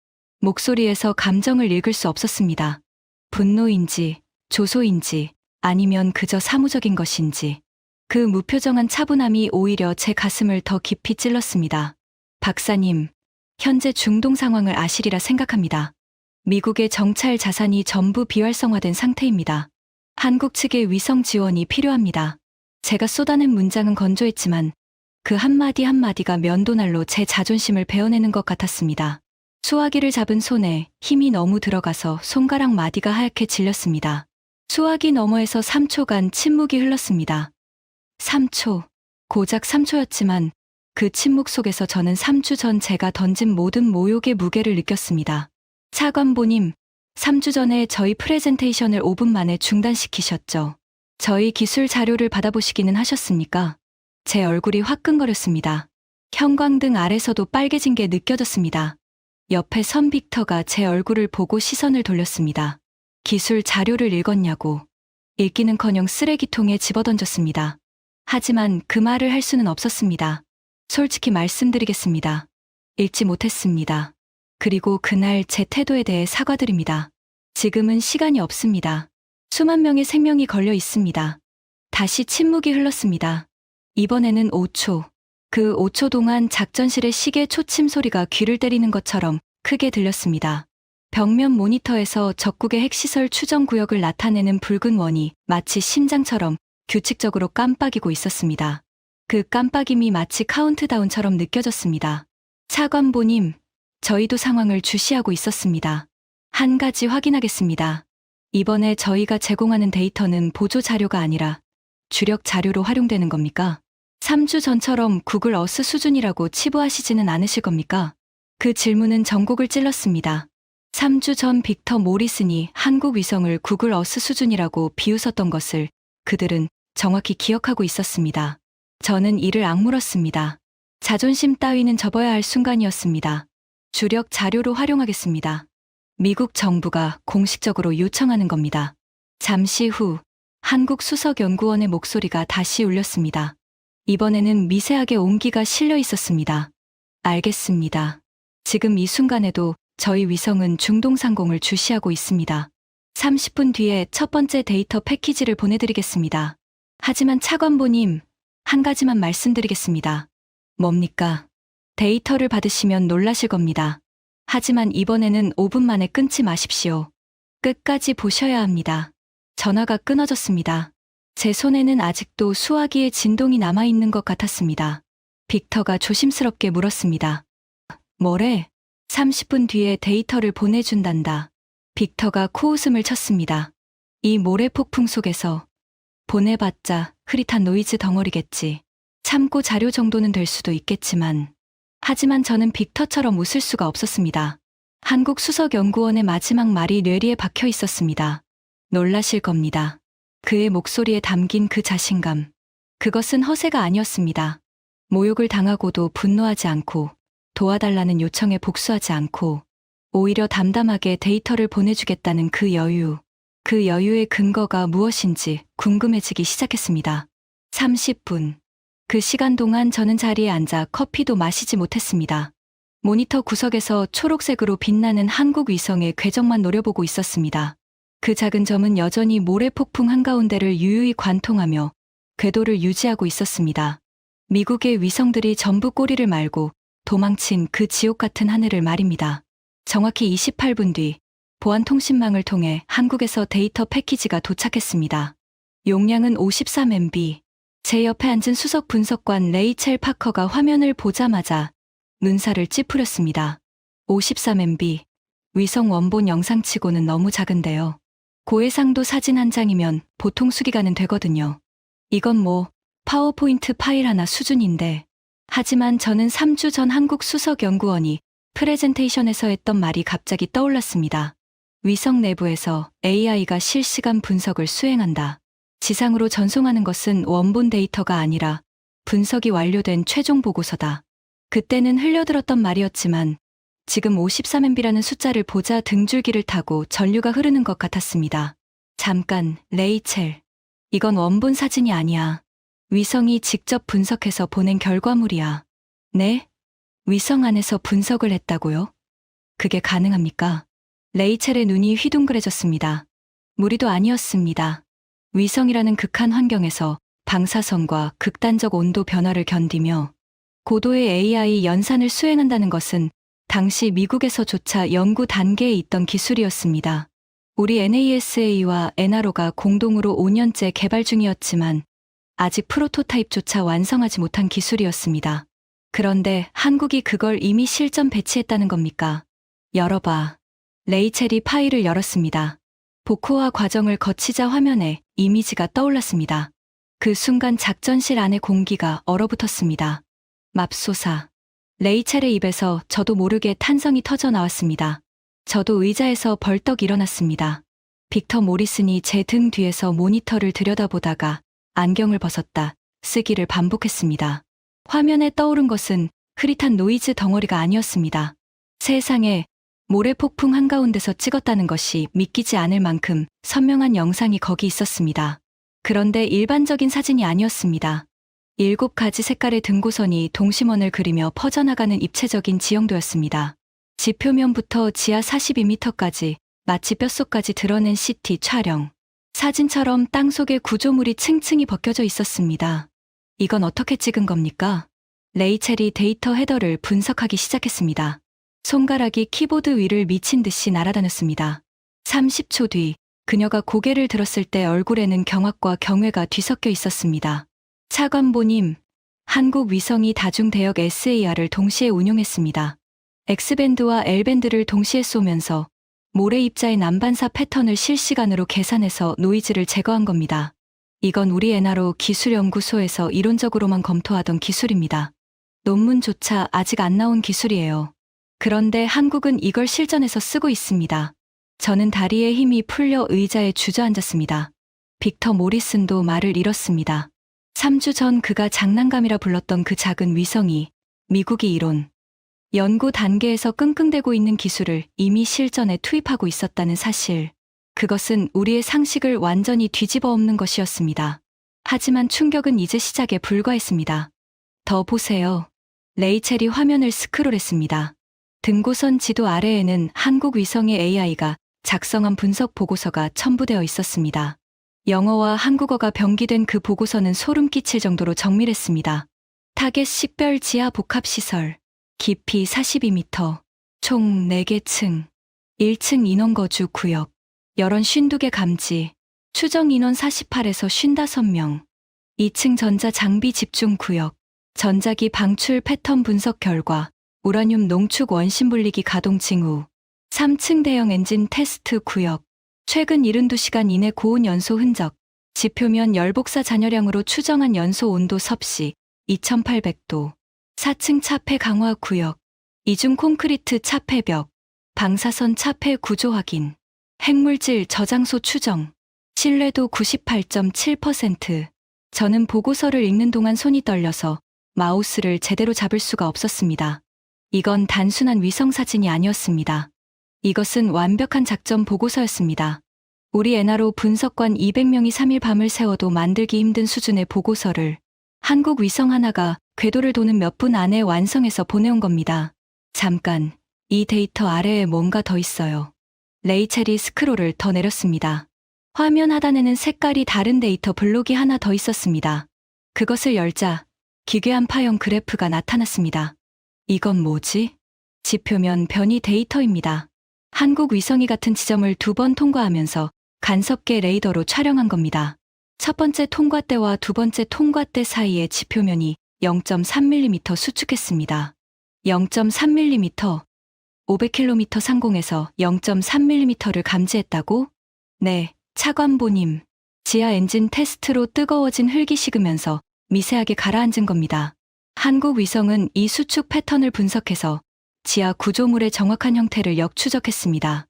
S1: 목소리에서 감정을 읽을 수 없었습니다. 분노인지, 조소인지, 아니면 그저 사무적인 것인지. 그 무표정한 차분함이 오히려 제 가슴을 더 깊이 찔렀습니다. 박사님, 현재 중동 상황을 아시리라 생각합니다. 미국의 정찰 자산이 전부 비활성화된 상태입니다. 한국 측의 위성 지원이 필요합니다. 제가 쏟아낸 문장은 건조했지만 그 한마디 한마디가 면도날로 제 자존심을 베어내는 것 같았습니다. 수화기를 잡은 손에 힘이 너무 들어가서 손가락 마디가 하얗게 질렸습니다. 수화기 너머에서 3초간 침묵이 흘렀습니다. 3초, 고작 3초였지만 그 침묵 속에서 저는 3주 전 제가 던진 모든 모욕의 무게를 느꼈습니다. 차관보님, 3주 전에 저희 프레젠테이션을 5분 만에 중단시키셨죠. 저희 기술 자료를 받아보시기는 하셨습니까? 제 얼굴이 화끈거렸습니다. 형광등 아래서도 빨개진 게 느껴졌습니다. 옆에 선 빅터가 제 얼굴을 보고 시선을 돌렸습니다. 기술 자료를 읽었냐고. 읽기는커녕 쓰레기통에 집어던졌습니다. 하지만 그 말을 할 수는 없었습니다. 솔직히 말씀드리겠습니다. 읽지 못했습니다. 그리고 그날 제 태도에 대해 사과드립니다. 지금은 시간이 없습니다. 수만 명의 생명이 걸려 있습니다. 다시 침묵이 흘렀습니다. 이번에는 5초. 그 5초 동안 작전실의 시계 초침 소리가 귀를 때리는 것처럼 크게 들렸습니다. 벽면 모니터에서 적국의 핵시설 추정 구역을 나타내는 붉은 원이 마치 심장처럼 규칙적으로 깜빡이고 있었습니다. 그 깜빡임이 마치 카운트다운처럼 느껴졌습니다. 차관보님, 저희도 상황을 주시하고 있었습니다. 한 가지 확인하겠습니다. 이번에 저희가 제공하는 데이터는 보조 자료가 아니라 주력 자료로 활용되는 겁니까? 3주 전처럼 구글 어스 수준이라고 치부하시지는 않으실 겁니까? 그 질문은 전곡을 찔렀습니다. 3주 전 빅터 모리슨이 한국 위성을 구글 어스 수준이라고 비웃었던 것을 그들은 정확히 기억하고 있었습니다. 저는 이를 악물었습니다. 자존심 따위는 접어야 할 순간이었습니다. 주력 자료로 활용하겠습니다. 미국 정부가 공식적으로 요청하는 겁니다. 잠시 후 한국 수석연구원의 목소리가 다시 울렸습니다. 이번에는 미세하게 온기가 실려 있었습니다. 알겠습니다. 지금 이 순간에도 저희 위성은 중동 상공을 주시하고 있습니다. 30분 뒤에 첫 번째 데이터 패키지를 보내드리겠습니다. 하지만 차관보님, 한 가지만 말씀드리겠습니다. 뭡니까? 데이터를 받으시면 놀라실 겁니다. 하지만 이번에는 5분 만에 끊지 마십시오. 끝까지 보셔야 합니다. 전화가 끊어졌습니다. 제 손에는 아직도 수화기의 진동이 남아있는 것 같았습니다. 빅터가 조심스럽게 물었습니다. 뭐래? 30분 뒤에 데이터를 보내준단다. 빅터가 코웃음을 쳤습니다. 이 모래 폭풍 속에서 보내봤자 흐릿한 노이즈 덩어리겠지. 참고 자료 정도는 될 수도 있겠지만 하지만 저는 빅터처럼 웃을 수가 없었습니다. 한국 수석연구원의 마지막 말이 뇌리에 박혀 있었습니다. 놀라실 겁니다. 그의 목소리에 담긴 그 자신감. 그것은 허세가 아니었습니다. 모욕을 당하고도 분노하지 않고 도와달라는 요청에 복수하지 않고 오히려 담담하게 데이터를 보내주겠다는 그 여유. 그 여유의 근거가 무엇인지 궁금해지기 시작했습니다. 30분. 그 시간 동안 저는 자리에 앉아 커피도 마시지 못했습니다. 모니터 구석에서 초록색으로 빛나는 한국 위성의 궤적만 노려보고 있었습니다. 그 작은 점은 여전히 모래 폭풍 한가운데를 유유히 관통하며 궤도를 유지하고 있었습니다. 미국의 위성들이 전부 꼬리를 말고 도망친 그 지옥 같은 하늘을 말입니다. 정확히 28분 뒤 보안 통신망을 통해 한국에서 데이터 패키지가 도착했습니다. 용량은 53MB. 제 옆에 앉은 수석 분석관 레이첼 파커가 화면을 보자마자 눈살을 찌푸렸습니다. 53MB. 위성 원본 영상치고는 너무 작은데요. 고해상도 사진 한 장이면 보통 수기가는 되거든요. 이건 뭐 파워포인트 파일 하나 수준인데. 하지만 저는 3주 전 한국 수석연구원이 프레젠테이션에서 했던 말이 갑자기 떠올랐습니다. 위성 내부에서 AI가 실시간 분석을 수행한다. 지상으로 전송하는 것은 원본 데이터가 아니라 분석이 완료된 최종 보고서다. 그때는 흘려들었던 말이었지만 지금 53MB라는 숫자를 보자 등줄기를 타고 전류가 흐르는 것 같았습니다. 잠깐, 레이첼. 이건 원본 사진이 아니야. 위성이 직접 분석해서 보낸 결과물이야. 네? 위성 안에서 분석을 했다고요? 그게 가능합니까? 레이첼의 눈이 휘둥그레졌습니다. 무리도 아니었습니다. 위성이라는 극한 환경에서 방사선과 극단적 온도 변화를 견디며 고도의 AI 연산을 수행한다는 것은 당시 미국에서조차 연구 단계에 있던 기술이었습니다. 우리 NASA와 NRO가 공동으로 5년째 개발 중이었지만 아직 프로토타입조차 완성하지 못한 기술이었습니다. 그런데 한국이 그걸 이미 실전 배치했다는 겁니까? 열어봐. 레이첼이 파일을 열었습니다. 복호화 과정을 거치자 화면에 이미지가 떠올랐습니다. 그 순간 작전실 안의 공기가 얼어붙었습니다. 맙소사. 레이첼의 입에서 저도 모르게 탄성이 터져 나왔습니다. 저도 의자에서 벌떡 일어났습니다. 빅터 모리슨이 제 등 뒤에서 모니터를 들여다보다가 안경을 벗었다 쓰기를 반복했습니다. 화면에 떠오른 것은 흐릿한 노이즈 덩어리가 아니었습니다. 세상에 모래 폭풍 한가운데서 찍었다는 것이 믿기지 않을 만큼 선명한 영상이 거기 있었습니다. 그런데 일반적인 사진이 아니었습니다. 7가지 색깔의 등고선이 동심원을 그리며 퍼져나가는 입체적인 지형도였습니다. 지표면부터 지하 42m까지 마치 뼛속까지 드러낸 CT 촬영. 사진처럼 땅속에 구조물이 층층이 벗겨져 있었습니다. 이건 어떻게 찍은 겁니까? 레이첼이 데이터 헤더를 분석하기 시작했습니다. 손가락이 키보드 위를 미친 듯이 날아다녔습니다. 30초 뒤 그녀가 고개를 들었을 때 얼굴에는 경악과 경외가 뒤섞여 있었습니다. 차관보님, 한국 위성이 다중대역 SAR을 동시에 운용했습니다. X밴드와 L밴드를 동시에 쏘면서 모래 입자의 난반사 패턴을 실시간으로 계산해서 노이즈를 제거한 겁니다. 이건 우리 NRO 기술연구소에서 이론적으로만 검토하던 기술입니다. 논문조차 아직 안 나온 기술이에요. 그런데 한국은 이걸 실전에서 쓰고 있습니다. 저는 다리에 힘이 풀려 의자에 주저앉았습니다. 빅터 모리슨도 말을 잃었습니다. 3주 전 그가 장난감이라 불렀던 그 작은 위성이 미국이 이론, 연구 단계에서 끙끙대고 있는 기술을 이미 실전에 투입하고 있었다는 사실. 그것은 우리의 상식을 완전히 뒤집어 엎는 것이었습니다. 하지만 충격은 이제 시작에 불과했습니다. 더 보세요. 레이첼이 화면을 스크롤했습니다. 등고선 지도 아래에는 한국 위성의 AI가 작성한 분석 보고서가 첨부되어 있었습니다. 영어와 한국어가 병기된 그 보고서는 소름 끼칠 정도로 정밀했습니다. 타겟 식별 지하 복합시설, 깊이 42m, 총 4개 층, 1층 인원거주 구역, 열원 52개 감지, 추정 인원 48에서 55명, 2층 전자 장비 집중 구역, 전자기 방출 패턴 분석 결과, 우라늄 농축 원심 분리기 가동 징후, 3층 대형 엔진 테스트 구역, 최근 72시간 이내 고온 연소 흔적, 지표면 열복사 잔여량으로 추정한 연소 온도 섭씨 2800도, 4층 차폐 강화 구역, 이중 콘크리트 차폐벽, 방사선 차폐 구조 확인, 핵물질 저장소 추정, 신뢰도 98.7%. 저는 보고서를 읽는 동안 손이 떨려서 마우스를 제대로 잡을 수가 없었습니다. 이건 단순한 위성 사진이 아니었습니다. 이것은 완벽한 작전 보고서였습니다. 우리 엔하로 분석관 200명이 3일 밤을 새워도 만들기 힘든 수준의 보고서를 한국 위성 하나가 궤도를 도는 몇 분 안에 완성해서 보내온 겁니다. 잠깐, 이 데이터 아래에 뭔가 더 있어요. 레이첼이 스크롤을 더 내렸습니다. 화면 하단에는 색깔이 다른 데이터 블록이 하나 더 있었습니다. 그것을 열자 기괴한 파형 그래프가 나타났습니다. 이건 뭐지? 지표면 변이 데이터입니다. 한국 위성이 같은 지점을 2번 통과하면서 간섭계 레이더로 촬영한 겁니다. 첫 번째 통과 때와 두 번째 통과 때 사이의 지표면이 0.3mm 수축했습니다. 0.3mm, 500km 상공에서 0.3mm를 감지했다고? 네, 차관보님. 지하 엔진 테스트로 뜨거워진 흙이 식으면서 미세하게 가라앉은 겁니다. 한국 위성은 이 수축 패턴을 분석해서 지하 구조물의 정확한 형태를 역추적했습니다.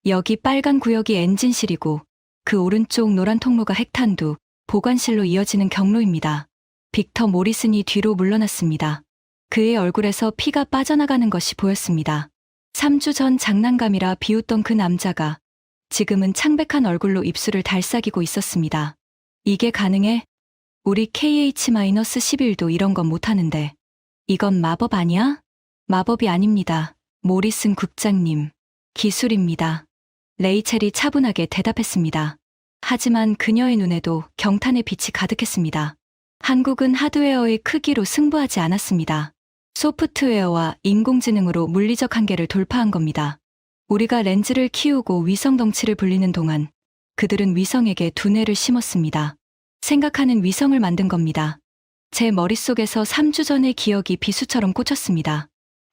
S1: 여기 빨간 구역이 엔진실이고 그 오른쪽 노란 통로가 핵탄두, 보관실로 이어지는 경로입니다. 빅터 모리슨이 뒤로 물러났습니다. 그의 얼굴에서 피가 빠져나가는 것이 보였습니다. 3주 전 장난감이라 비웃던 그 남자가 지금은 창백한 얼굴로 입술을 달싹이고 있었습니다. 이게 가능해? 우리 KH-11도 이런 건 못하는데. 이건 마법 아니야? 마법이 아닙니다. 모리슨 국장님. 기술입니다. 레이첼이 차분하게 대답했습니다. 하지만 그녀의 눈에도 경탄의 빛이 가득했습니다. 한국은 하드웨어의 크기로 승부하지 않았습니다. 소프트웨어와 인공지능으로 물리적 한계를 돌파한 겁니다. 우리가 렌즈를 키우고 위성 덩치를 불리는 동안 그들은 위성에게 두뇌를 심었습니다. 생각하는 위성을 만든 겁니다. 제 머릿속에서 3주 전의 기억이 비수처럼 꽂혔습니다.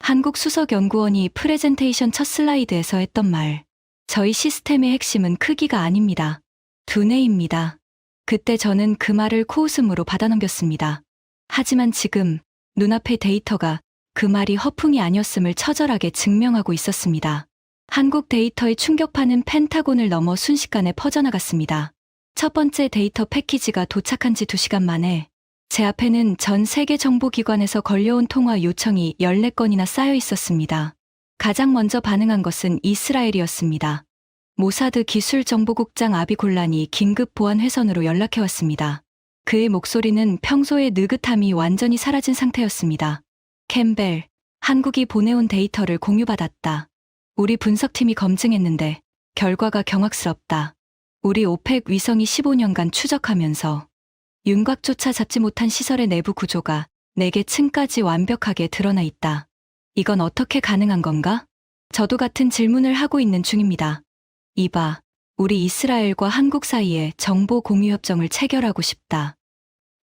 S1: 한국 수석연구원이 프레젠테이션 첫 슬라이드에서 했던 말. 저희 시스템의 핵심은 크기가 아닙니다. 두뇌입니다. 그때 저는 그 말을 코웃음으로 받아넘겼습니다. 하지만 지금 눈앞의 데이터가 그 말이 허풍이 아니었음을 처절하게 증명하고 있었습니다. 한국 데이터의 충격파는 펜타곤을 넘어 순식간에 퍼져나갔습니다. 첫 번째 데이터 패키지가 도착한 지 2시간 만에 제 앞에는 전 세계 정보기관에서 걸려온 통화 요청이 14건이나 쌓여 있었습니다. 가장 먼저 반응한 것은 이스라엘이었습니다. 모사드 기술정보국장 아비골란이 긴급 보안 회선으로 연락해왔습니다. 그의 목소리는 평소의 느긋함이 완전히 사라진 상태였습니다. 캠벨, 한국이 보내온 데이터를 공유받았다. 우리 분석팀이 검증했는데 결과가 경악스럽다. 우리 오펙 위성이 15년간 추적하면서 윤곽조차 잡지 못한 시설의 내부 구조가 4개 층까지 완벽하게 드러나 있다. 이건 어떻게 가능한 건가? 저도 같은 질문을 하고 있는 중입니다. 이봐, 우리 이스라엘과 한국 사이에 정보 공유 협정을 체결하고 싶다.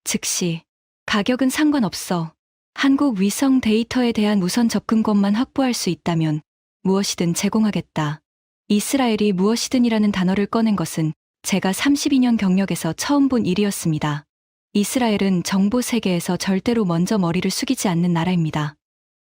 S1: 즉시, 가격은 상관없어. 한국 위성 데이터에 대한 우선 접근권만 확보할 수 있다면 무엇이든 제공하겠다. 이스라엘이 무엇이든이라는 단어를 꺼낸 것은 제가 32년 경력에서 처음 본 일이었습니다. 이스라엘은 정보 세계에서 절대로 먼저 머리를 숙이지 않는 나라입니다.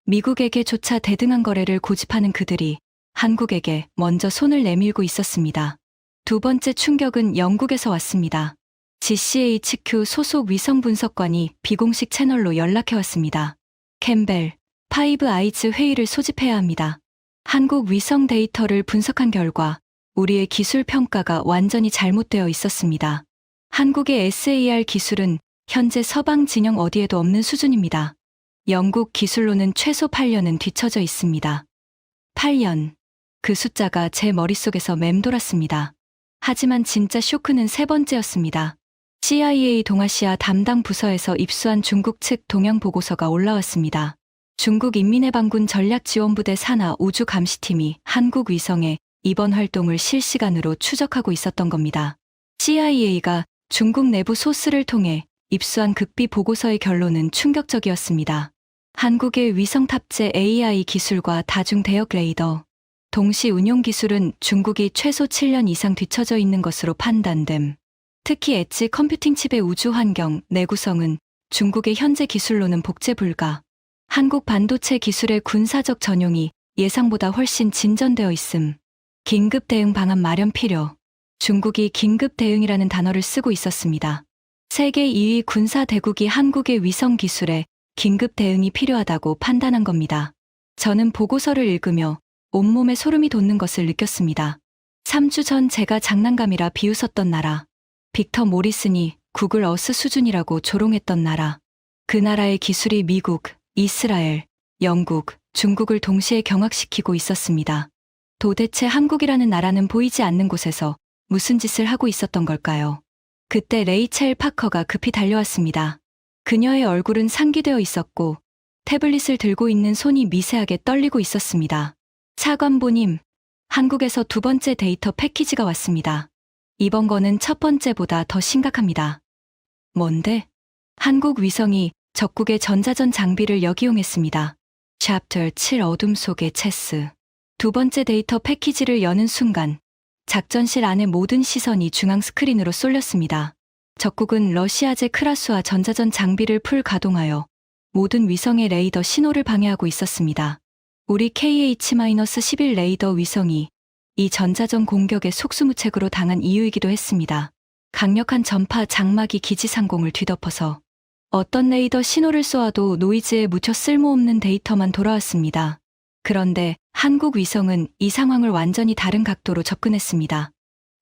S1: 미국에게조차 대등한 거래를 고집하는 그들이 한국에게 먼저 손을 내밀고 있었습니다. 두 번째 충격은 영국에서 왔습니다. GCHQ 소속 위성 분석관이 비공식 채널로 연락해왔습니다. 캠벨, 파이브 아이즈 회의를 소집해야 합니다. 한국 위성 데이터를 분석한 결과 우리의 기술 평가가 완전히 잘못되어 있었습니다. 한국의 SAR 기술은 현재 서방 진영 어디에도 없는 수준입니다. 영국 기술로는 최소 8년은 뒤처져 있습니다. 8년. 그 숫자가 제 머릿속에서 맴돌았습니다. 하지만 진짜 쇼크는 세 번째였습니다. CIA 동아시아 담당 부서에서 입수한 중국 측 동향 보고서가 올라왔습니다. 중국 인민해방군 전략지원부대 산하 우주감시팀이 한국 위성의 이번 활동을 실시간으로 추적하고 있었던 겁니다. CIA가 중국 내부 소스를 통해 입수한 극비 보고서의 결론은 충격적이었습니다. 한국의 위성 탑재 AI 기술과 다중 대역 레이더, 동시 운용 기술은 중국이 최소 7년 이상 뒤처져 있는 것으로 판단됨. 특히 엣지 컴퓨팅 칩의 우주 환경, 내구성은 중국의 현재 기술로는 복제 불가. 한국 반도체 기술의 군사적 전용이 예상보다 훨씬 진전되어 있음. 긴급 대응 방안 마련 필요. 중국이 긴급 대응이라는 단어를 쓰고 있었습니다. 세계 2위 군사 대국이 한국의 위성 기술에 긴급 대응이 필요하다고 판단한 겁니다. 저는 보고서를 읽으며 온몸에 소름이 돋는 것을 느꼈습니다. 3주 전 제가 장난감이라 비웃었던 나라. 빅터 모리슨이 구글 어스 수준이라고 조롱했던 나라. 그 나라의 기술이 미국, 이스라엘, 영국, 중국을 동시에 경악시키고 있었습니다. 도대체 한국이라는 나라는 보이지 않는 곳에서 무슨 짓을 하고 있었던 걸까요? 그때 레이첼 파커가 급히 달려왔습니다. 그녀의 얼굴은 상기되어 있었고 태블릿을 들고 있는 손이 미세하게 떨리고 있었습니다. 차관보님, 한국에서 두 번째 데이터 패키지가 왔습니다. 이번 거는 첫 번째보다 더 심각합니다. 뭔데? 한국 위성이 적국의 전자전 장비를 역이용했습니다. 챕터 7 어둠 속의 체스. 두 번째 데이터 패키지를 여는 순간 작전실 안의 모든 시선이 중앙 스크린으로 쏠렸습니다. 적국은 러시아제 크라스와 전자전 장비를 풀 가동하여 모든 위성의 레이더 신호를 방해하고 있었습니다. 우리 KH-11 레이더 위성이 이 전자전 공격의 속수무책으로 당한 이유이기도 했습니다. 강력한 전파 장막이 기지 상공을 뒤덮어서 어떤 레이더 신호를 쏘아도 노이즈에 묻혀 쓸모없는 데이터만 돌아왔습니다. 그런데 한국 위성은 이 상황을 완전히 다른 각도로 접근했습니다.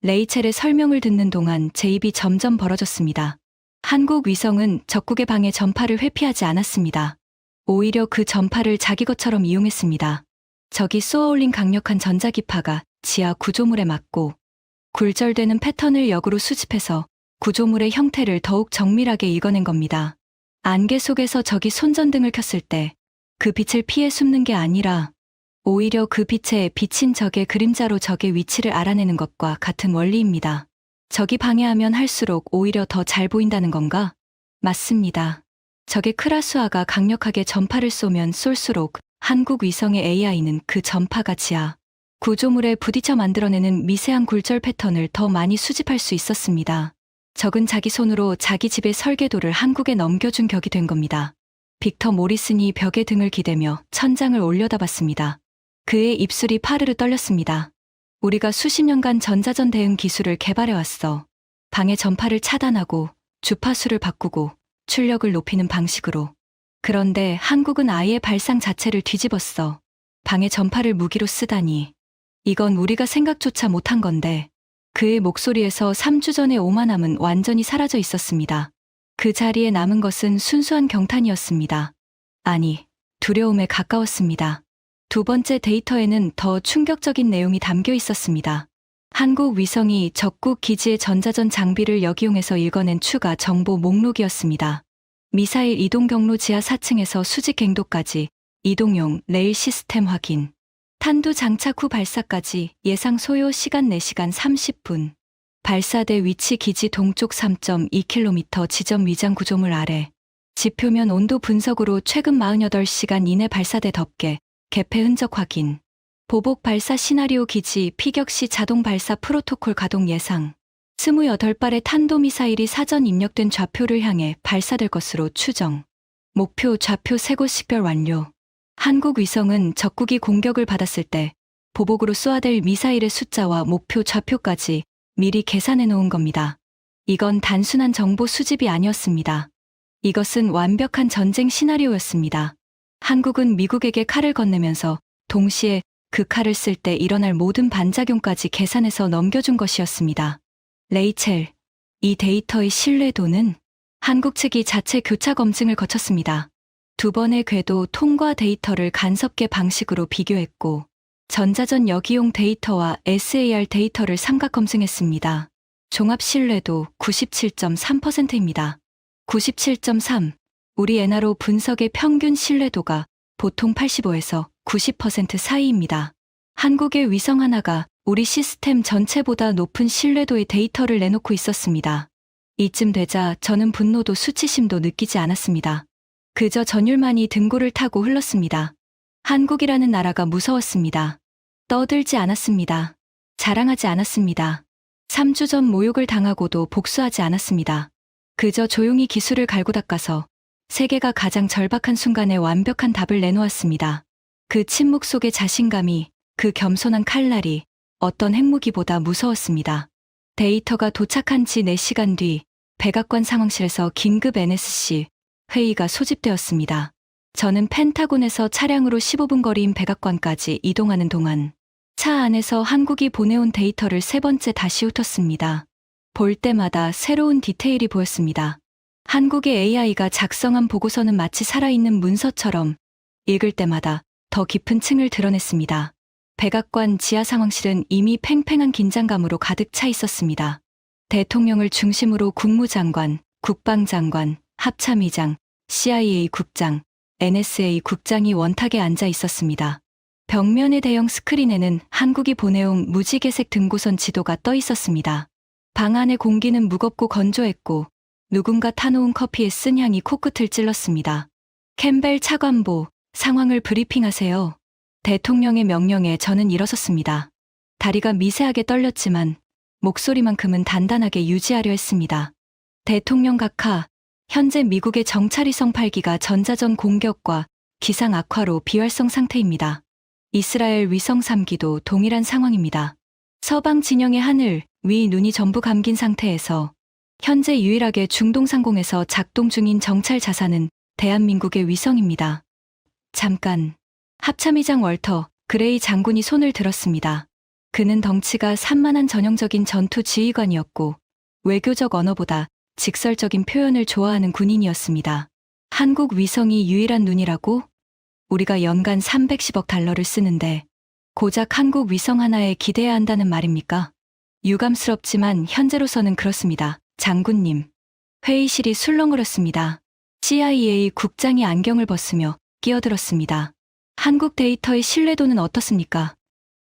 S1: 레이첼의 설명을 듣는 동안 제 입이 점점 벌어졌습니다. 한국 위성은 적국의 방해 전파를 회피하지 않았습니다. 오히려 그 전파를 자기 것처럼 이용했습니다. 적이 쏘아올린 강력한 전자기파가 지하 구조물에 맞고 굴절되는 패턴을 역으로 수집해서 구조물의 형태를 더욱 정밀하게 읽어낸 겁니다. 안개 속에서 적이 손전등을 켰을 때 그 빛을 피해 숨는 게 아니라 오히려 그 빛에 비친 적의 그림자로 적의 위치를 알아내는 것과 같은 원리입니다. 적이 방해하면 할수록 오히려 더 잘 보인다는 건가? 맞습니다. 적의 크라스화가 강력하게 전파를 쏘면 쏠수록 한국 위성의 AI는 그 전파가 지하 구조물에 부딪혀 만들어내는 미세한 굴절 패턴을 더 많이 수집할 수 있었습니다. 적은 자기 손으로 자기 집의 설계도를 한국에 넘겨준 격이 된 겁니다. 빅터 모리슨이 벽에 등을 기대며 천장을 올려다봤습니다. 그의 입술이 파르르 떨렸습니다. 우리가 수십 년간 전자전 대응 기술을 개발해왔어. 방해 전파를 차단하고 주파수를 바꾸고 출력을 높이는 방식으로. 그런데 한국은 아예 발상 자체를 뒤집었어. 방해 전파를 무기로 쓰다니. 이건 우리가 생각조차 못한 건데. 그의 목소리에서 3주 전의 오만함은 완전히 사라져 있었습니다. 그 자리에 남은 것은 순수한 경탄이었습니다. 아니, 두려움에 가까웠습니다. 두 번째 데이터에는 더 충격적인 내용이 담겨 있었습니다. 한국 위성이 적국 기지의 전자전 장비를 역이용해서 읽어낸 추가 정보 목록이었습니다. 미사일 이동 경로 지하 4층에서 수직 갱도까지 이동용 레일 시스템 확인. 탄두 장착 후 발사까지 예상 소요 시간 4시간 30분. 발사대 위치 기지 동쪽 3.2km 지점 위장 구조물 아래. 지표면 온도 분석으로 최근 48시간 이내 발사대 덮개, 개폐 흔적 확인. 보복 발사 시나리오 기지 피격 시 자동 발사 프로토콜 가동 예상. 28발의 탄도미사일이 사전 입력된 좌표를 향해 발사될 것으로 추정. 목표 좌표 세 곳 식별 완료. 한국 위성은 적국이 공격을 받았을 때 보복으로 쏘아댈 미사일의 숫자와 목표 좌표까지 미리 계산해 놓은 겁니다. 이건 단순한 정보 수집이 아니었습니다. 이것은 완벽한 전쟁 시나리오였습니다. 한국은 미국에게 칼을 건네면서 동시에 그 칼을 쓸 때 일어날 모든 반작용까지 계산해서 넘겨준 것이었습니다. 레이첼, 이 데이터의 신뢰도는? 한국 측이 자체 교차 검증을 거쳤습니다. 두 번의 궤도 통과 데이터를 간섭계 방식으로 비교했고 전자전 역이용 데이터와 SAR 데이터를 삼각 검증했습니다. 종합 신뢰도 97.3%입니다. 97.3. 우리 엔화로 분석의 평균 신뢰도가 보통 85에서 90% 사이입니다. 한국의 위성 하나가 우리 시스템 전체보다 높은 신뢰도의 데이터를 내놓고 있었습니다. 이쯤 되자 저는 분노도 수치심도 느끼지 않았습니다. 그저 전율만이 등골을 타고 흘렀습니다. 한국이라는 나라가 무서웠습니다. 떠들지 않았습니다. 자랑하지 않았습니다. 3주 전 모욕을 당하고도 복수하지 않았습니다. 그저 조용히 기술을 갈고 닦아서 세계가 가장 절박한 순간에 완벽한 답을 내놓았습니다. 그 침묵 속의 자신감이, 그 겸손한 칼날이 어떤 핵무기보다 무서웠습니다. 데이터가 도착한 지 4시간 뒤 백악관 상황실에서 긴급 NSC 회의가 소집되었습니다. 저는 펜타곤에서 차량으로 15분 거리인 백악관까지 이동하는 동안 차 안에서 한국이 보내온 데이터를 세 번째 다시 훑었습니다. 볼 때마다 새로운 디테일이 보였습니다. 한국의 AI가 작성한 보고서는 마치 살아있는 문서처럼 읽을 때마다 더 깊은 층을 드러냈습니다. 백악관 지하 상황실은 이미 팽팽한 긴장감으로 가득 차 있었습니다. 대통령을 중심으로 국무장관, 국방장관, 합참의장, CIA 국장, NSA 국장이 원탁에 앉아 있었습니다. 벽면의 대형 스크린에는 한국이 보내온 무지개색 등고선 지도가 떠 있었습니다. 방 안의 공기는 무겁고 건조했고 누군가 타놓은 커피의 쓴 향이 코끝을 찔렀습니다. 캠벨 차관보, 상황을 브리핑하세요. 대통령의 명령에 저는 일어섰습니다. 다리가 미세하게 떨렸지만 목소리만큼은 단단하게 유지하려 했습니다. 대통령 각하, 현재 미국의 정찰위성 8기가 전자전 공격과 기상 악화로 비활성 상태입니다. 이스라엘 위성 3기도 동일한 상황입니다. 서방 진영의 하늘, 위 눈이 전부 감긴 상태에서 현재 유일하게 중동 상공에서 작동 중인 정찰 자산은 대한민국의 위성입니다. 잠깐. 합참의장 월터 그레이 장군이 손을 들었습니다. 그는 덩치가 산만한 전형적인 전투 지휘관이었고 외교적 언어보다 직설적인 표현을 좋아하는 군인이었습니다. 한국 위성이 유일한 눈이라고? 우리가 연간 310억 달러를 쓰는데 고작 한국 위성 하나에 기대해야 한다는 말입니까? 유감스럽지만 현재로서는 그렇습니다. 장군님. 회의실이 술렁거렸습니다. CIA 국장이 안경을 벗으며 끼어들었습니다. 한국 데이터의 신뢰도는 어떻습니까?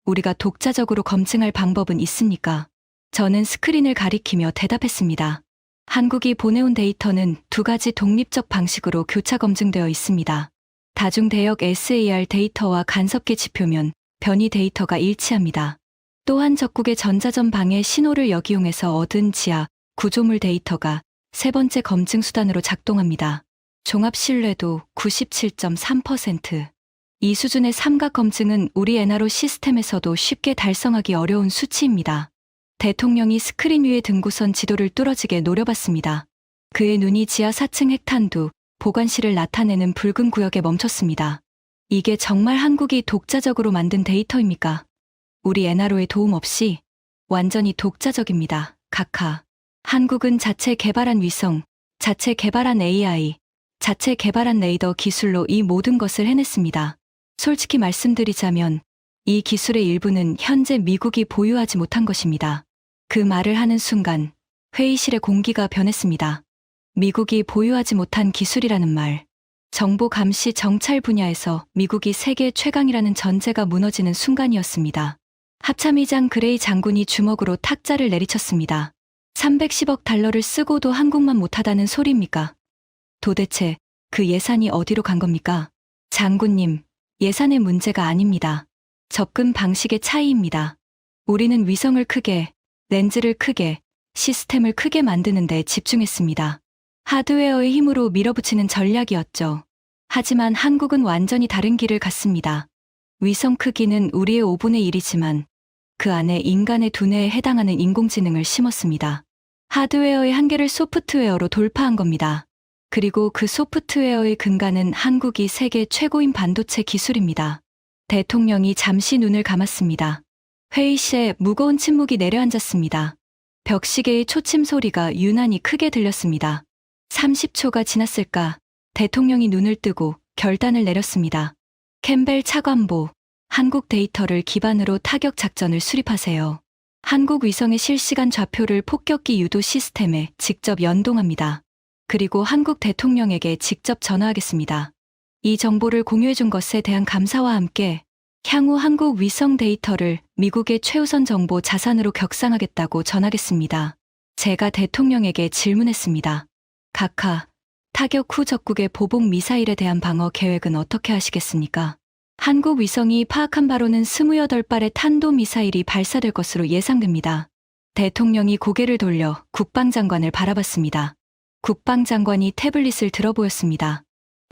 S1: 우리가 독자적으로 검증할 방법은 있습니까? 저는 스크린을 가리키며 대답했습니다. 한국이 보내온 데이터는 두 가지 독립적 방식으로 교차 검증되어 있습니다. 다중대역 SAR 데이터와 간섭계 지표면 변이 데이터가 일치합니다. 또한 적국의 전자전 방해 신호를 역이용해서 얻은 지하 구조물 데이터가 세 번째 검증 수단으로 작동합니다. 종합 신뢰도 97.3%. 이 수준의 삼각 검증은 우리 NRO 시스템에서도 쉽게 달성하기 어려운 수치입니다. 대통령이 스크린 위의 등고선 지도를 뚫어지게 노려봤습니다. 그의 눈이 지하 4층 핵탄두 보관실을 나타내는 붉은 구역에 멈췄습니다. 이게 정말 한국이 독자적으로 만든 데이터입니까? 우리 NRO의 도움 없이 완전히 독자적입니다. 각하. 한국은 자체 개발한 위성, 자체 개발한 AI, 자체 개발한 레이더 기술로 이 모든 것을 해냈습니다. 솔직히 말씀드리자면 이 기술의 일부는 현재 미국이 보유하지 못한 것입니다. 그 말을 하는 순간 회의실의 공기가 변했습니다. 미국이 보유하지 못한 기술이라는 말. 정보 감시 정찰 분야에서 미국이 세계 최강이라는 전제가 무너지는 순간이었습니다. 합참의장 그레이 장군이 주먹으로 탁자를 내리쳤습니다. 310억 달러를 쓰고도 한국만 못하다는 소리입니까? 도대체 그 예산이 어디로 간 겁니까? 장군님, 예산의 문제가 아닙니다. 접근 방식의 차이입니다. 우리는 위성을 크게, 렌즈를 크게, 시스템을 크게 만드는 데 집중했습니다. 하드웨어의 힘으로 밀어붙이는 전략이었죠. 하지만 한국은 완전히 다른 길을 갔습니다. 위성 크기는 우리의 5분의 1이지만 그 안에 인간의 두뇌에 해당하는 인공지능을 심었습니다. 하드웨어의 한계를 소프트웨어로 돌파한 겁니다. 그리고 그 소프트웨어의 근간은 한국이 세계 최고인 반도체 기술입니다. 대통령이 잠시 눈을 감았습니다. 회의실에 무거운 침묵이 내려앉았습니다. 벽시계의 초침 소리가 유난히 크게 들렸습니다. 30초가 지났을까 대통령이 눈을 뜨고 결단을 내렸습니다. 캠벨 차관보, 한국 데이터를 기반으로 타격 작전을 수립하세요. 한국 위성의 실시간 좌표를 폭격기 유도 시스템에 직접 연동합니다. 그리고 한국 대통령에게 직접 전화하겠습니다. 이 정보를 공유해준 것에 대한 감사와 함께 향후 한국 위성 데이터를 미국의 최우선 정보 자산으로 격상하겠다고 전하겠습니다. 제가 대통령에게 질문했습니다. 각하, 타격 후 적국의 보복 미사일에 대한 방어 계획은 어떻게 하시겠습니까? 한국 위성이 파악한 바로는 28발의 탄도미사일이 발사될 것으로 예상됩니다. 대통령이 고개를 돌려 국방장관을 바라봤습니다. 국방장관이 태블릿을 들어보였습니다.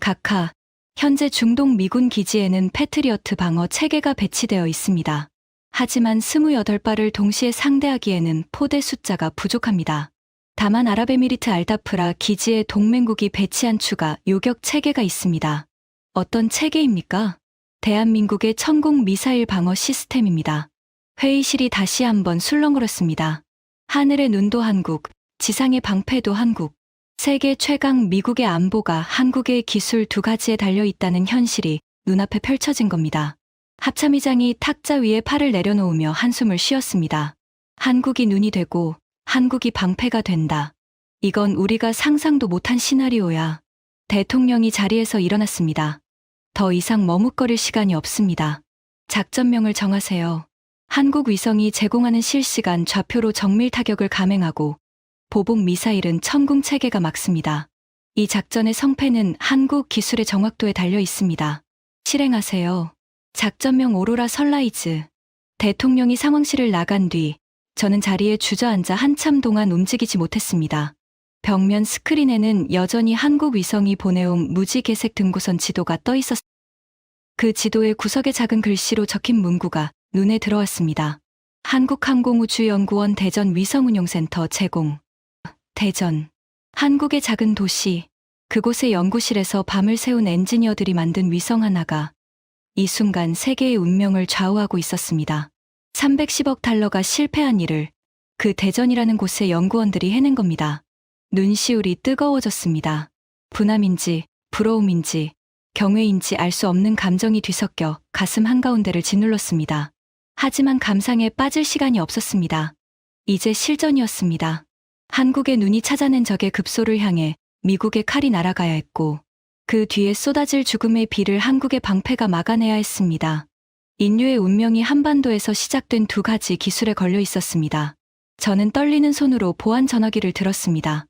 S1: 각하, 현재 중동 미군 기지에는 패트리어트 방어 체계가 배치되어 있습니다. 하지만 28발을 동시에 상대하기에는 포대 숫자가 부족합니다. 다만 아랍에미리트 알다프라 기지에 동맹국이 배치한 추가 요격 체계가 있습니다. 어떤 체계입니까? 대한민국의 천공 미사일 방어 시스템입니다. 회의실이 다시 한번 술렁거렸습니다. 하늘의 눈도 한국, 지상의 방패도 한국. 세계 최강 미국의 안보가 한국의 기술 두 가지에 달려 있다는 현실이 눈앞에 펼쳐진 겁니다. 합참의장이 탁자 위에 팔을 내려놓으며 한숨을 쉬었습니다. 한국이 눈이 되고 한국이 방패가 된다. 이건 우리가 상상도 못한 시나리오야. 대통령이 자리에서 일어났습니다. 더 이상 머뭇거릴 시간이 없습니다. 작전명을 정하세요. 한국 위성이 제공하는 실시간 좌표로 정밀 타격을 감행하고 보복 미사일은 천궁 체계가 막습니다. 이 작전의 성패는 한국 기술의 정확도에 달려 있습니다. 실행하세요. 작전명 오로라 선라이즈. 대통령이 상황실을 나간 뒤 저는 자리에 주저앉아 한참 동안 움직이지 못했습니다. 벽면 스크린에는 여전히 한국 위성이 보내온 무지개색 등고선 지도가 떠 있었습니다. 그 지도의 구석에 작은 글씨로 적힌 문구가 눈에 들어왔습니다. 한국항공우주연구원 대전 위성운용센터 제공. 대전. 한국의 작은 도시. 그곳의 연구실에서 밤을 새운 엔지니어들이 만든 위성 하나가 이 순간 세계의 운명을 좌우하고 있었습니다. 310억 달러가 실패한 일을 그 대전이라는 곳의 연구원들이 해낸 겁니다. 눈시울이 뜨거워졌습니다. 분함인지 부러움인지 경외인지 알 수 없는 감정이 뒤섞여 가슴 한가운데를 짓눌렀습니다. 하지만 감상에 빠질 시간이 없었습니다. 이제 실전이었습니다. 한국의 눈이 찾아낸 적의 급소를 향해 미국의 칼이 날아가야 했고 그 뒤에 쏟아질 죽음의 비를 한국의 방패가 막아내야 했습니다. 인류의 운명이 한반도에서 시작된 두 가지 기술에 걸려 있었습니다. 저는 떨리는 손으로 보안 전화기를 들었습니다.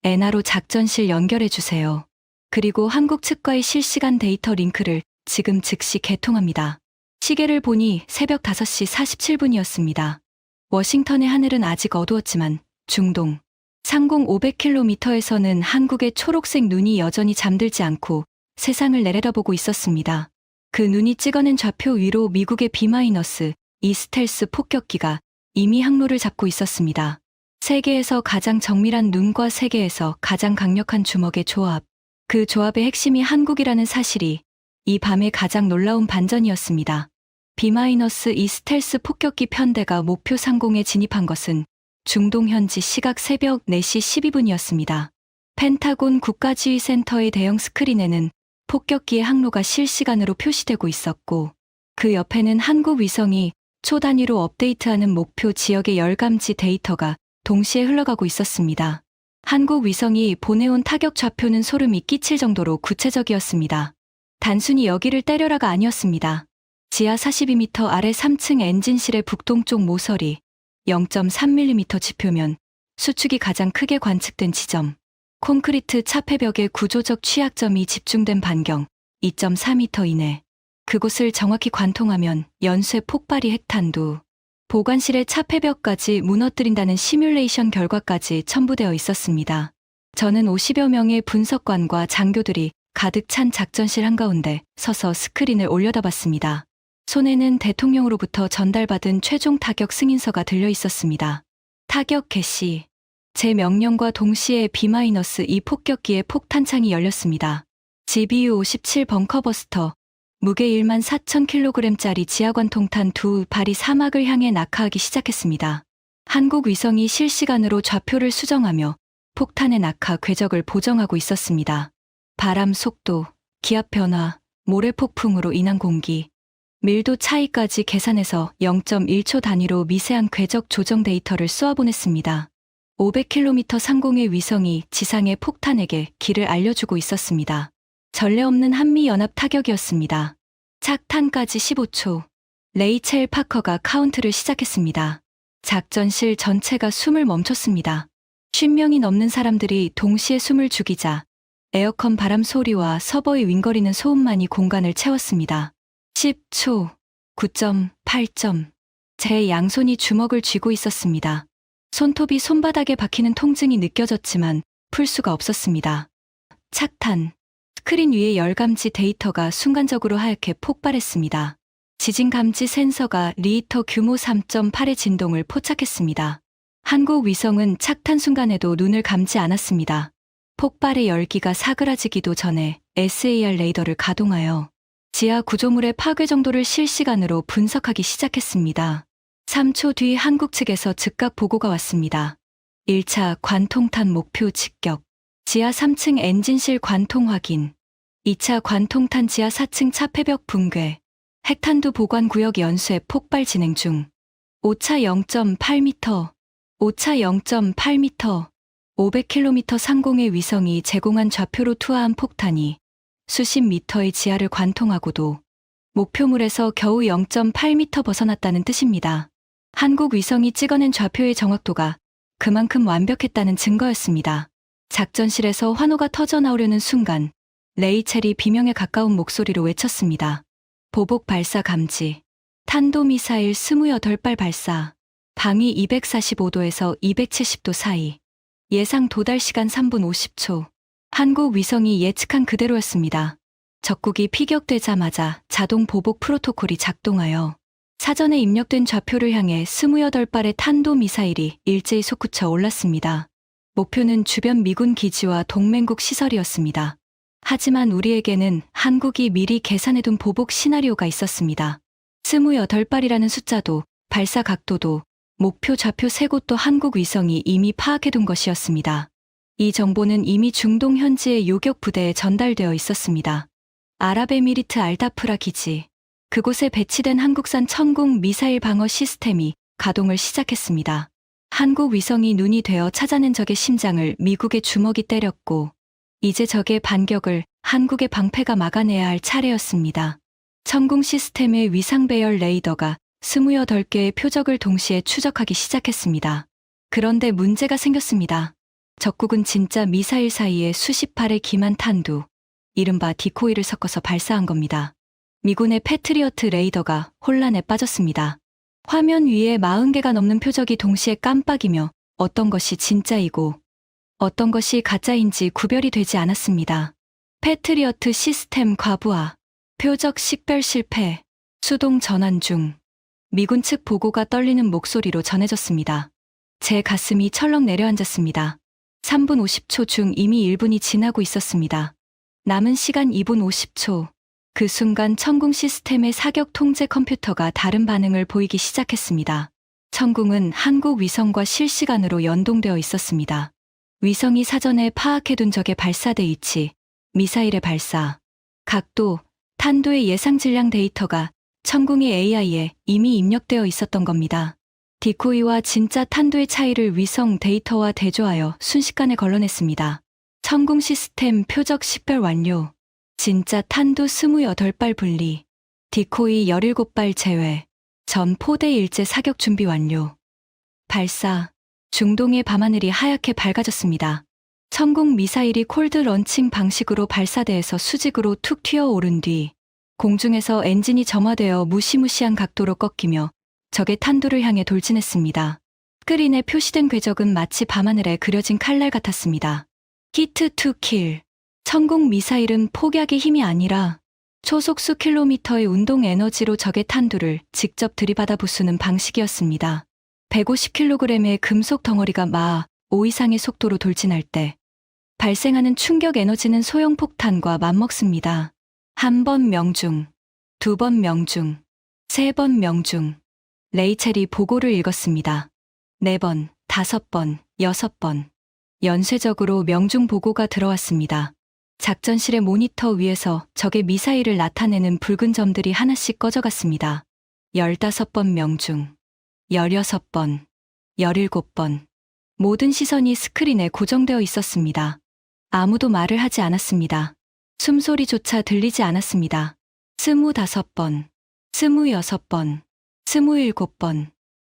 S1: 엔하로 작전실 연결해 주세요. 그리고 한국 측과의 실시간 데이터 링크를 지금 즉시 개통합니다. 시계를 보니 새벽 5시 47분이었습니다. 워싱턴의 하늘은 아직 어두웠지만 중동 상공 500km에서는 한국의 초록색 눈이 여전히 잠들지 않고 세상을 내려다보고 있었습니다. 그 눈이 찍어낸 좌표 위로 미국의 B-2 스텔스 폭격기가 이미 항로를 잡고 있었습니다. 세계에서 가장 정밀한 눈과 세계에서 가장 강력한 주먹의 조합. 그 조합의 핵심이 한국이라는 사실이 이 밤의 가장 놀라운 반전이었습니다. B-2 스텔스 폭격기 편대가 목표 상공에 진입한 것은 중동 현지 시각 새벽 4시 12분이었습니다. 펜타곤 국가지휘센터의 대형 스크린에는 폭격기의 항로가 실시간으로 표시되고 있었고 그 옆에는 한국 위성이 초 단위로 업데이트하는 목표 지역의 열감지 데이터가 동시에 흘러가고 있었습니다. 한국 위성이 보내온 타격 좌표는 소름이 끼칠 정도로 구체적이었습니다. 단순히 여기를 때려라가 아니었습니다. 지하 42m 아래 3층 엔진실의 북동쪽 모서리 0.3mm 지표면 수축이 가장 크게 관측된 지점 콘크리트 차폐벽의 구조적 취약점이 집중된 반경 2.4m 이내 그곳을 정확히 관통하면 연쇄 폭발이 핵탄두 보관실의 차폐벽까지 무너뜨린다는 시뮬레이션 결과까지 첨부되어 있었습니다. 저는 50여 명의 분석관과 장교들이 가득 찬 작전실 한가운데 서서 스크린을 올려다봤습니다. 손에는 대통령으로부터 전달받은 최종 타격 승인서가 들려 있었습니다. 타격 개시. 제 명령과 동시에 B-2 폭격기의 폭탄창이 열렸습니다. GBU-57 벙커버스터. 무게 14,000kg짜리 지하관통탄 두 발이 사막을 향해 낙하하기 시작했습니다. 한국 위성이 실시간으로 좌표를 수정하며 폭탄의 낙하 궤적을 보정하고 있었습니다. 바람 속도, 기압 변화, 모래폭풍으로 인한 공기, 밀도 차이까지 계산해서 0.1초 단위로 미세한 궤적 조정 데이터를 쏘아보냈습니다. 500km 상공의 위성이 지상의 폭탄에게 길을 알려주고 있었습니다. 전례 없는 한미연합 타격이었습니다. 착탄까지 15초. 레이첼 파커가 카운트를 시작했습니다. 작전실 전체가 숨을 멈췄습니다. 50명이 넘는 사람들이 동시에 숨을 죽이자 에어컨 바람 소리와 서버의 윙거리는 소음만이 공간을 채웠습니다. 10초. 9.8점. 제 양손이 주먹을 쥐고 있었습니다. 손톱이 손바닥에 박히는 통증이 느껴졌지만 풀 수가 없었습니다. 착탄. 스크린 위의 열감지 데이터가 순간적으로 하얗게 폭발했습니다. 지진 감지 센서가 리히터 규모 3.8의 진동을 포착했습니다. 한국 위성은 착탄 순간에도 눈을 감지 않았습니다. 폭발의 열기가 사그라지기도 전에 SAR 레이더를 가동하여 지하 구조물의 파괴 정도를 실시간으로 분석하기 시작했습니다. 3초 뒤 한국 측에서 즉각 보고가 왔습니다. 1차 관통탄 목표 직격, 지하 3층 엔진실 관통 확인, 2차 관통탄 지하 4층 차폐벽 붕괴, 핵탄두 보관 구역 연쇄 폭발 진행 중, 5차 0.8m, 5차 0.8m, 500km 상공의 위성이 제공한 좌표로 투하한 폭탄이 수십 미터의 지하를 관통하고도 목표물에서 겨우 0.8m 벗어났다는 뜻입니다. 한국 위성이 찍어낸 좌표의 정확도가 그만큼 완벽했다는 증거였습니다. 작전실에서 환호가 터져나오려는 순간 레이첼이 비명에 가까운 목소리로 외쳤습니다. 보복 발사 감지. 탄도미사일 28발 발사. 방위 245도에서 270도 사이. 예상 도달 시간 3분 50초. 한국 위성이 예측한 그대로였습니다. 적국이 피격되자마자 자동 보복 프로토콜이 작동하여 사전에 입력된 좌표를 향해 28발의 탄도미사일이 일제히 솟구쳐 올랐습니다. 목표는 주변 미군 기지와 동맹국 시설이었습니다. 하지만 우리에게는 한국이 미리 계산해둔 보복 시나리오가 있었습니다. 28발이라는 숫자도 발사 각도도 목표 좌표 세 곳도 한국 위성이 이미 파악해둔 것이었습니다. 이 정보는 이미 중동 현지의 요격 부대에 전달되어 있었습니다. 아랍에미리트 알다프라 기지, 그곳에 배치된 한국산 천궁 미사일 방어 시스템이 가동을 시작했습니다. 한국 위성이 눈이 되어 찾아낸 적의 심장을 미국의 주먹이 때렸고 이제 적의 반격을 한국의 방패가 막아내야 할 차례였습니다. 천궁 시스템의 위상 배열 레이더가 28개의 표적을 동시에 추적하기 시작했습니다. 그런데 문제가 생겼습니다. 적국은 진짜 미사일 사이에 수십 발의 기만 탄두, 이른바 디코이를 섞어서 발사한 겁니다. 미군의 패트리어트 레이더가 혼란에 빠졌습니다. 화면 위에 40개가 넘는 표적이 동시에 깜빡이며 어떤 것이 진짜이고 어떤 것이 가짜인지 구별이 되지 않았습니다. 패트리어트 시스템 과부하, 표적 식별 실패, 수동 전환 중. 미군 측 보고가 떨리는 목소리로 전해졌습니다. 제 가슴이 철렁 내려앉았습니다. 3분 50초 중 이미 1분이 지나고 있었습니다. 남은 시간 2분 50초. 그 순간 천궁 시스템의 사격 통제 컴퓨터가 다른 반응을 보이기 시작했습니다. 천궁은 한국 위성과 실시간으로 연동되어 있었습니다. 위성이 사전에 파악해둔 적의 발사대 위치, 미사일의 발사, 각도, 탄도의 예상 질량 데이터가 천궁의 AI에 이미 입력되어 있었던 겁니다. 디코이와 진짜 탄도의 차이를 위성 데이터와 대조하여 순식간에 걸러냈습니다. 천궁 시스템 표적 식별 완료. 진짜 탄도 28발 분리. 디코이 17발 제외. 전 포대 일제 사격 준비 완료. 발사. 중동의 밤하늘이 하얗게 밝아졌습니다. 천궁 미사일이 콜드 런칭 방식으로 발사대에서 수직으로 툭 튀어오른 뒤 공중에서 엔진이 점화되어 무시무시한 각도로 꺾이며 적의 탄두를 향해 돌진했습니다. 스크린에 표시된 궤적은 마치 밤하늘에 그려진 칼날 같았습니다. 히트 투 킬. 천궁 미사일은 폭약의 힘이 아니라 초속 수 킬로미터의 운동 에너지로 적의 탄두를 직접 들이받아 부수는 방식이었습니다. 150kg의 금속 덩어리가 마하 5 이상의 속도로 돌진할 때 발생하는 충격 에너지는 소형 폭탄과 맞먹습니다. 한 번 명중, 두 번 명중, 세 번 명중. 레이첼이 보고를 읽었습니다. 4번, 5번, 6번. 연쇄적으로 명중 보고가 들어왔습니다. 작전실의 모니터 위에서 적의 미사일을 나타내는 붉은 점들이 하나씩 꺼져갔습니다. 15번 명중, 16번, 17번. 모든 시선이 스크린에 고정되어 있었습니다. 아무도 말을 하지 않았습니다. 숨소리조차 들리지 않았습니다. 25번, 26번, 27번.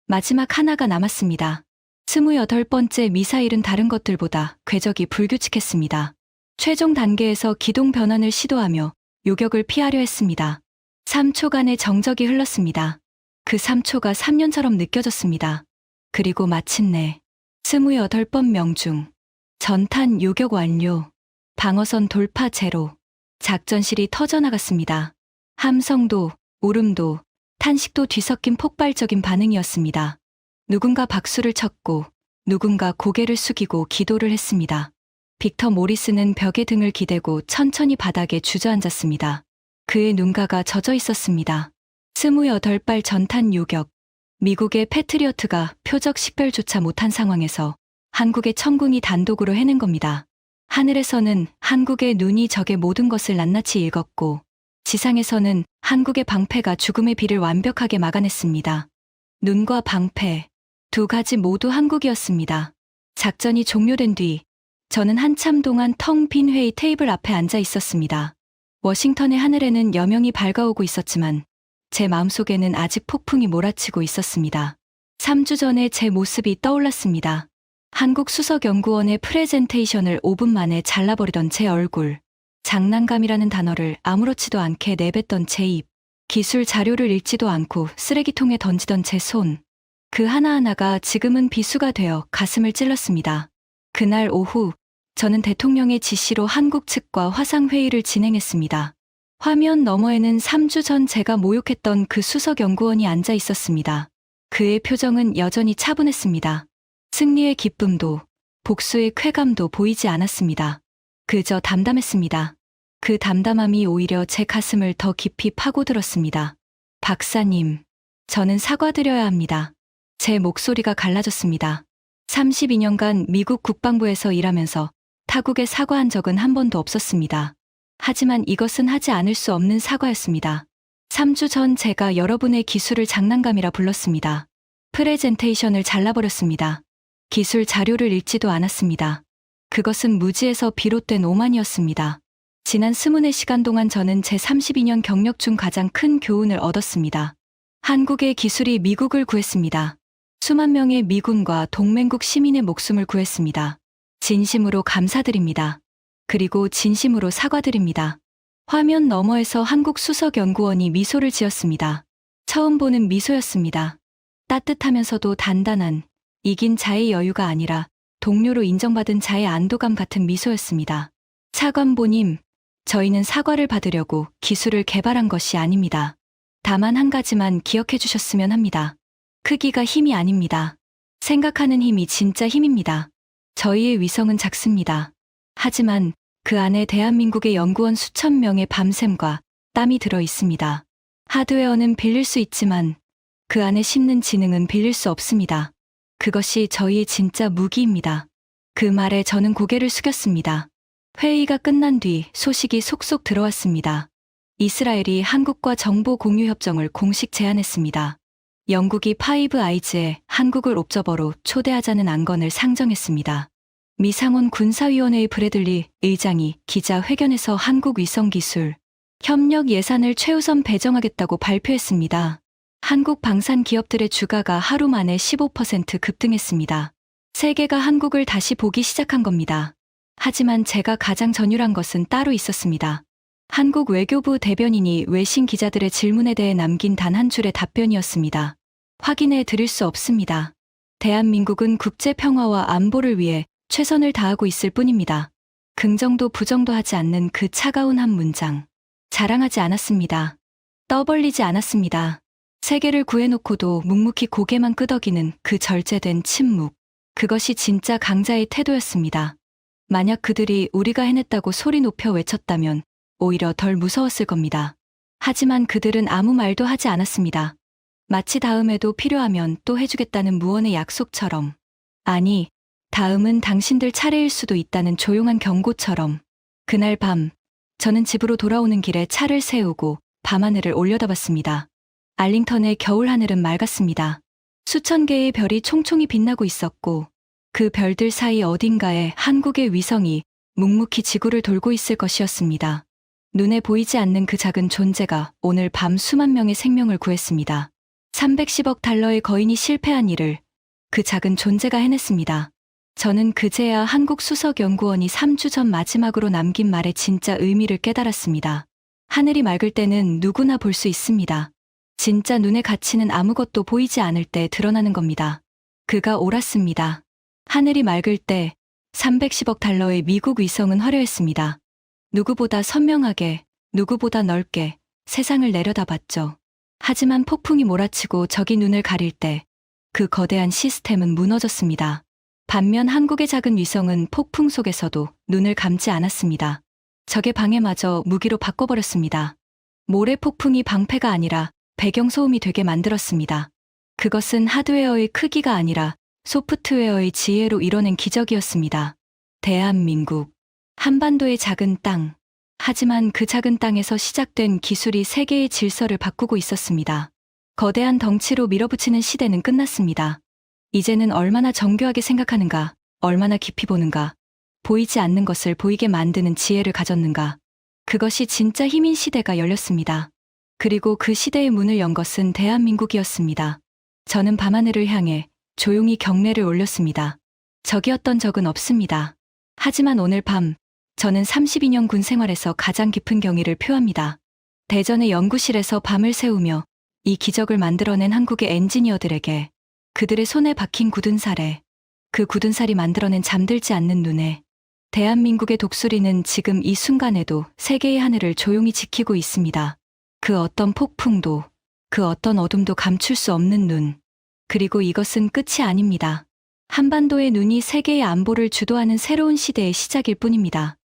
S1: 마지막 하나가 남았습니다. 28번째 미사일은 다른 것들보다 궤적이 불규칙했습니다. 최종 단계에서 기동 변환을 시도하며 요격을 피하려 했습니다. 3초간의 정적이 흘렀습니다. 그 3초가 3년처럼 느껴졌습니다. 그리고 마침내 28번 명중. 전탄 요격 완료. 방어선 돌파 제로. 작전실이 터져나갔습니다. 함성도, 울음도, 탄식도 뒤섞인 폭발적인 반응이었습니다. 누군가 박수를 쳤고 누군가 고개를 숙이고 기도를 했습니다. 빅터 모리스는 벽에 등을 기대고 천천히 바닥에 주저앉았습니다. 그의 눈가가 젖어 있었습니다. 28발 전탄 요격. 미국의 패트리어트가 표적 식별조차 못한 상황에서 한국의 천궁이 단독으로 해낸 겁니다. 하늘에서는 한국의 눈이 적의 모든 것을 낱낱이 읽었고, 지상에서는 한국의 방패가 죽음의 비를 완벽하게 막아냈습니다. 눈과 방패, 두 가지 모두 한국이었습니다. 작전이 종료된 뒤, 저는 한참 동안 텅 빈 회의 테이블 앞에 앉아 있었습니다. 워싱턴의 하늘에는 여명이 밝아오고 있었지만 제 마음속에는 아직 폭풍이 몰아치고 있었습니다. 3주 전에 제 모습이 떠올랐습니다. 한국 수석연구원의 프레젠테이션을 5분 만에 잘라버리던 제 얼굴, 장난감이라는 단어를 아무렇지도 않게 내뱉던 제 입, 기술 자료를 읽지도 않고 쓰레기통에 던지던 제 손, 그 하나하나가 지금은 비수가 되어 가슴을 찔렀습니다. 그날 오후, 저는 대통령의 지시로 한국 측과 화상회의를 진행했습니다. 화면 너머에는 3주 전 제가 모욕했던 그 수석연구원이 앉아 있었습니다. 그의 표정은 여전히 차분했습니다. 승리의 기쁨도, 복수의 쾌감도 보이지 않았습니다. 그저 담담했습니다. 그 담담함이 오히려 제 가슴을 더 깊이 파고들었습니다. 박사님, 저는 사과드려야 합니다. 제 목소리가 갈라졌습니다. 32년간 미국 국방부에서 일하면서 타국에 사과한 적은 한 번도 없었습니다. 하지만 이것은 하지 않을 수 없는 사과였습니다. 3주 전 제가 여러분의 기술을 장난감이라 불렀습니다. 프레젠테이션을 잘라버렸습니다. 기술 자료를 읽지도 않았습니다. 그것은 무지에서 비롯된 오만이었습니다. 지난 24시간 동안 저는 제 32년 경력 중 가장 큰 교훈을 얻었습니다. 한국의 기술이 미국을 구했습니다. 수만 명의 미군과 동맹국 시민의 목숨을 구했습니다. 진심으로 감사드립니다. 그리고 진심으로 사과드립니다. 화면 너머에서 한국 수석연구원이 미소를 지었습니다. 처음 보는 미소였습니다. 따뜻하면서도 단단한, 이긴 자의 여유가 아니라 동료로 인정받은 자의 안도감 같은 미소였습니다. 차관보님, 저희는 사과를 받으려고 기술을 개발한 것이 아닙니다. 다만 한 가지만 기억해 주셨으면 합니다. 크기가 힘이 아닙니다. 생각하는 힘이 진짜 힘입니다. 저희의 위성은 작습니다. 하지만 그 안에 대한민국의 연구원 수천 명의 밤샘과 땀이 들어 있습니다. 하드웨어는 빌릴 수 있지만 그 안에 심는 지능은 빌릴 수 없습니다. 그것이 저희의 진짜 무기입니다. 그 말에 저는 고개를 숙였습니다. 회의가 끝난 뒤 소식이 속속 들어왔습니다. 이스라엘이 한국과 정보 공유 협정을 공식 제안했습니다. 영국이 파이브 아이즈에 한국을 옵저버로 초대하자는 안건을 상정했습니다. 미상원 군사위원회의 브래들리 의장이 기자회견에서 한국 위성기술 협력 예산을 최우선 배정하겠다고 발표했습니다. 한국 방산 기업들의 주가가 하루 만에 15% 급등했습니다. 세계가 한국을 다시 보기 시작한 겁니다. 하지만 제가 가장 전율한 것은 따로 있었습니다. 한국 외교부 대변인이 외신 기자들의 질문에 대해 남긴 단 한 줄의 답변이었습니다. 확인해 드릴 수 없습니다. 대한민국은 국제 평화와 안보를 위해 최선을 다하고 있을 뿐입니다. 긍정도 부정도 하지 않는 그 차가운 한 문장. 자랑하지 않았습니다. 떠벌리지 않았습니다. 세계를 구해놓고도 묵묵히 고개만 끄덕이는 그 절제된 침묵. 그것이 진짜 강자의 태도였습니다. 만약 그들이 우리가 해냈다고 소리 높여 외쳤다면 오히려 덜 무서웠을 겁니다. 하지만 그들은 아무 말도 하지 않았습니다. 마치 다음에도 필요하면 또 해주겠다는 무언의 약속처럼. 아니, 다음은 당신들 차례일 수도 있다는 조용한 경고처럼. 그날 밤, 저는 집으로 돌아오는 길에 차를 세우고 밤하늘을 올려다봤습니다. 알링턴의 겨울 하늘은 맑았습니다. 수천 개의 별이 총총히 빛나고 있었고 그 별들 사이 어딘가에 한국의 위성이 묵묵히 지구를 돌고 있을 것이었습니다. 눈에 보이지 않는 그 작은 존재가 오늘 밤 수만 명의 생명을 구했습니다. 310억 달러의 거인이 실패한 일을 그 작은 존재가 해냈습니다. 저는 그제야 한국 수석연구원이 3주 전 마지막으로 남긴 말의 진짜 의미를 깨달았습니다. 하늘이 맑을 때는 누구나 볼 수 있습니다. 진짜 눈의 가치는 아무것도 보이지 않을 때 드러나는 겁니다. 그가 옳았습니다. 하늘이 맑을 때 310억 달러의 미국 위성은 화려했습니다. 누구보다 선명하게, 누구보다 넓게 세상을 내려다봤죠. 하지만 폭풍이 몰아치고 적이 눈을 가릴 때 그 거대한 시스템은 무너졌습니다. 반면 한국의 작은 위성은 폭풍 속에서도 눈을 감지 않았습니다. 적의 방해마저 무기로 바꿔버렸습니다. 모래 폭풍이 방패가 아니라 배경 소음이 되게 만들었습니다. 그것은 하드웨어의 크기가 아니라 소프트웨어의 지혜로 이뤄낸 기적이었습니다. 대한민국. 한반도의 작은 땅. 하지만 그 작은 땅에서 시작된 기술이 세계의 질서를 바꾸고 있었습니다. 거대한 덩치로 밀어붙이는 시대는 끝났습니다. 이제는 얼마나 정교하게 생각하는가, 얼마나 깊이 보는가, 보이지 않는 것을 보이게 만드는 지혜를 가졌는가. 그것이 진짜 힘인 시대가 열렸습니다. 그리고 그 시대의 문을 연 것은 대한민국이었습니다. 저는 밤하늘을 향해 조용히 경례를 올렸습니다. 적이었던 적은 없습니다. 하지만 오늘 밤, 저는 32년 군 생활에서 가장 깊은 경의를 표합니다. 대전의 연구실에서 밤을 새우며 이 기적을 만들어낸 한국의 엔지니어들에게, 그들의 손에 박힌 굳은 살에, 그 굳은 살이 만들어낸 잠들지 않는 눈에, 대한민국의 독수리는 지금 이 순간에도 세계의 하늘을 조용히 지키고 있습니다. 그 어떤 폭풍도, 그 어떤 어둠도 감출 수 없는 눈. 그리고 이것은 끝이 아닙니다. 한반도의 눈이 세계의 안보를 주도하는 새로운 시대의 시작일 뿐입니다.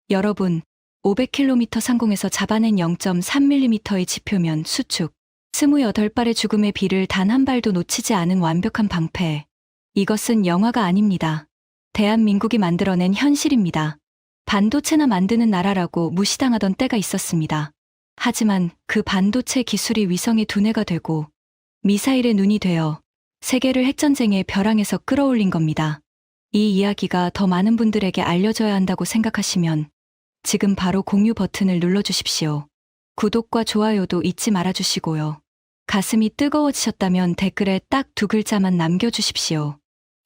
S1: 여러분, 500km 상공에서 잡아낸 0.3mm의 지표면 수축, 28발의 죽음의 비를 단 한 발도 놓치지 않은 완벽한 방패. 이것은 영화가 아닙니다. 대한민국이 만들어낸 현실입니다. 반도체나 만드는 나라라고 무시당하던 때가 있었습니다. 하지만 그 반도체 기술이 위성의 두뇌가 되고 미사일의 눈이 되어 세계를 핵전쟁의 벼랑에서 끌어올린 겁니다. 이 이야기가 더 많은 분들에게 알려져야 한다고 생각하시면 지금 바로 공유 버튼을 눌러주십시오. 구독과 좋아요도 잊지 말아주시고요. 가슴이 뜨거워지셨다면 댓글에 딱 2글자만 남겨주십시오.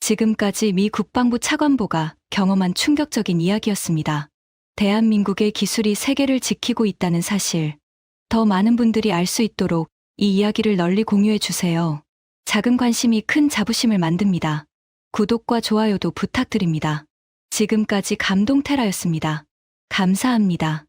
S1: 지금까지 미 국방부 차관보가 경험한 충격적인 이야기였습니다. 대한민국의 기술이 세계를 지키고 있다는 사실, 더 많은 분들이 알 수 있도록 이 이야기를 널리 공유해 주세요. 작은 관심이 큰 자부심을 만듭니다. 구독과 좋아요도 부탁드립니다. 지금까지 감동테라였습니다. 감사합니다.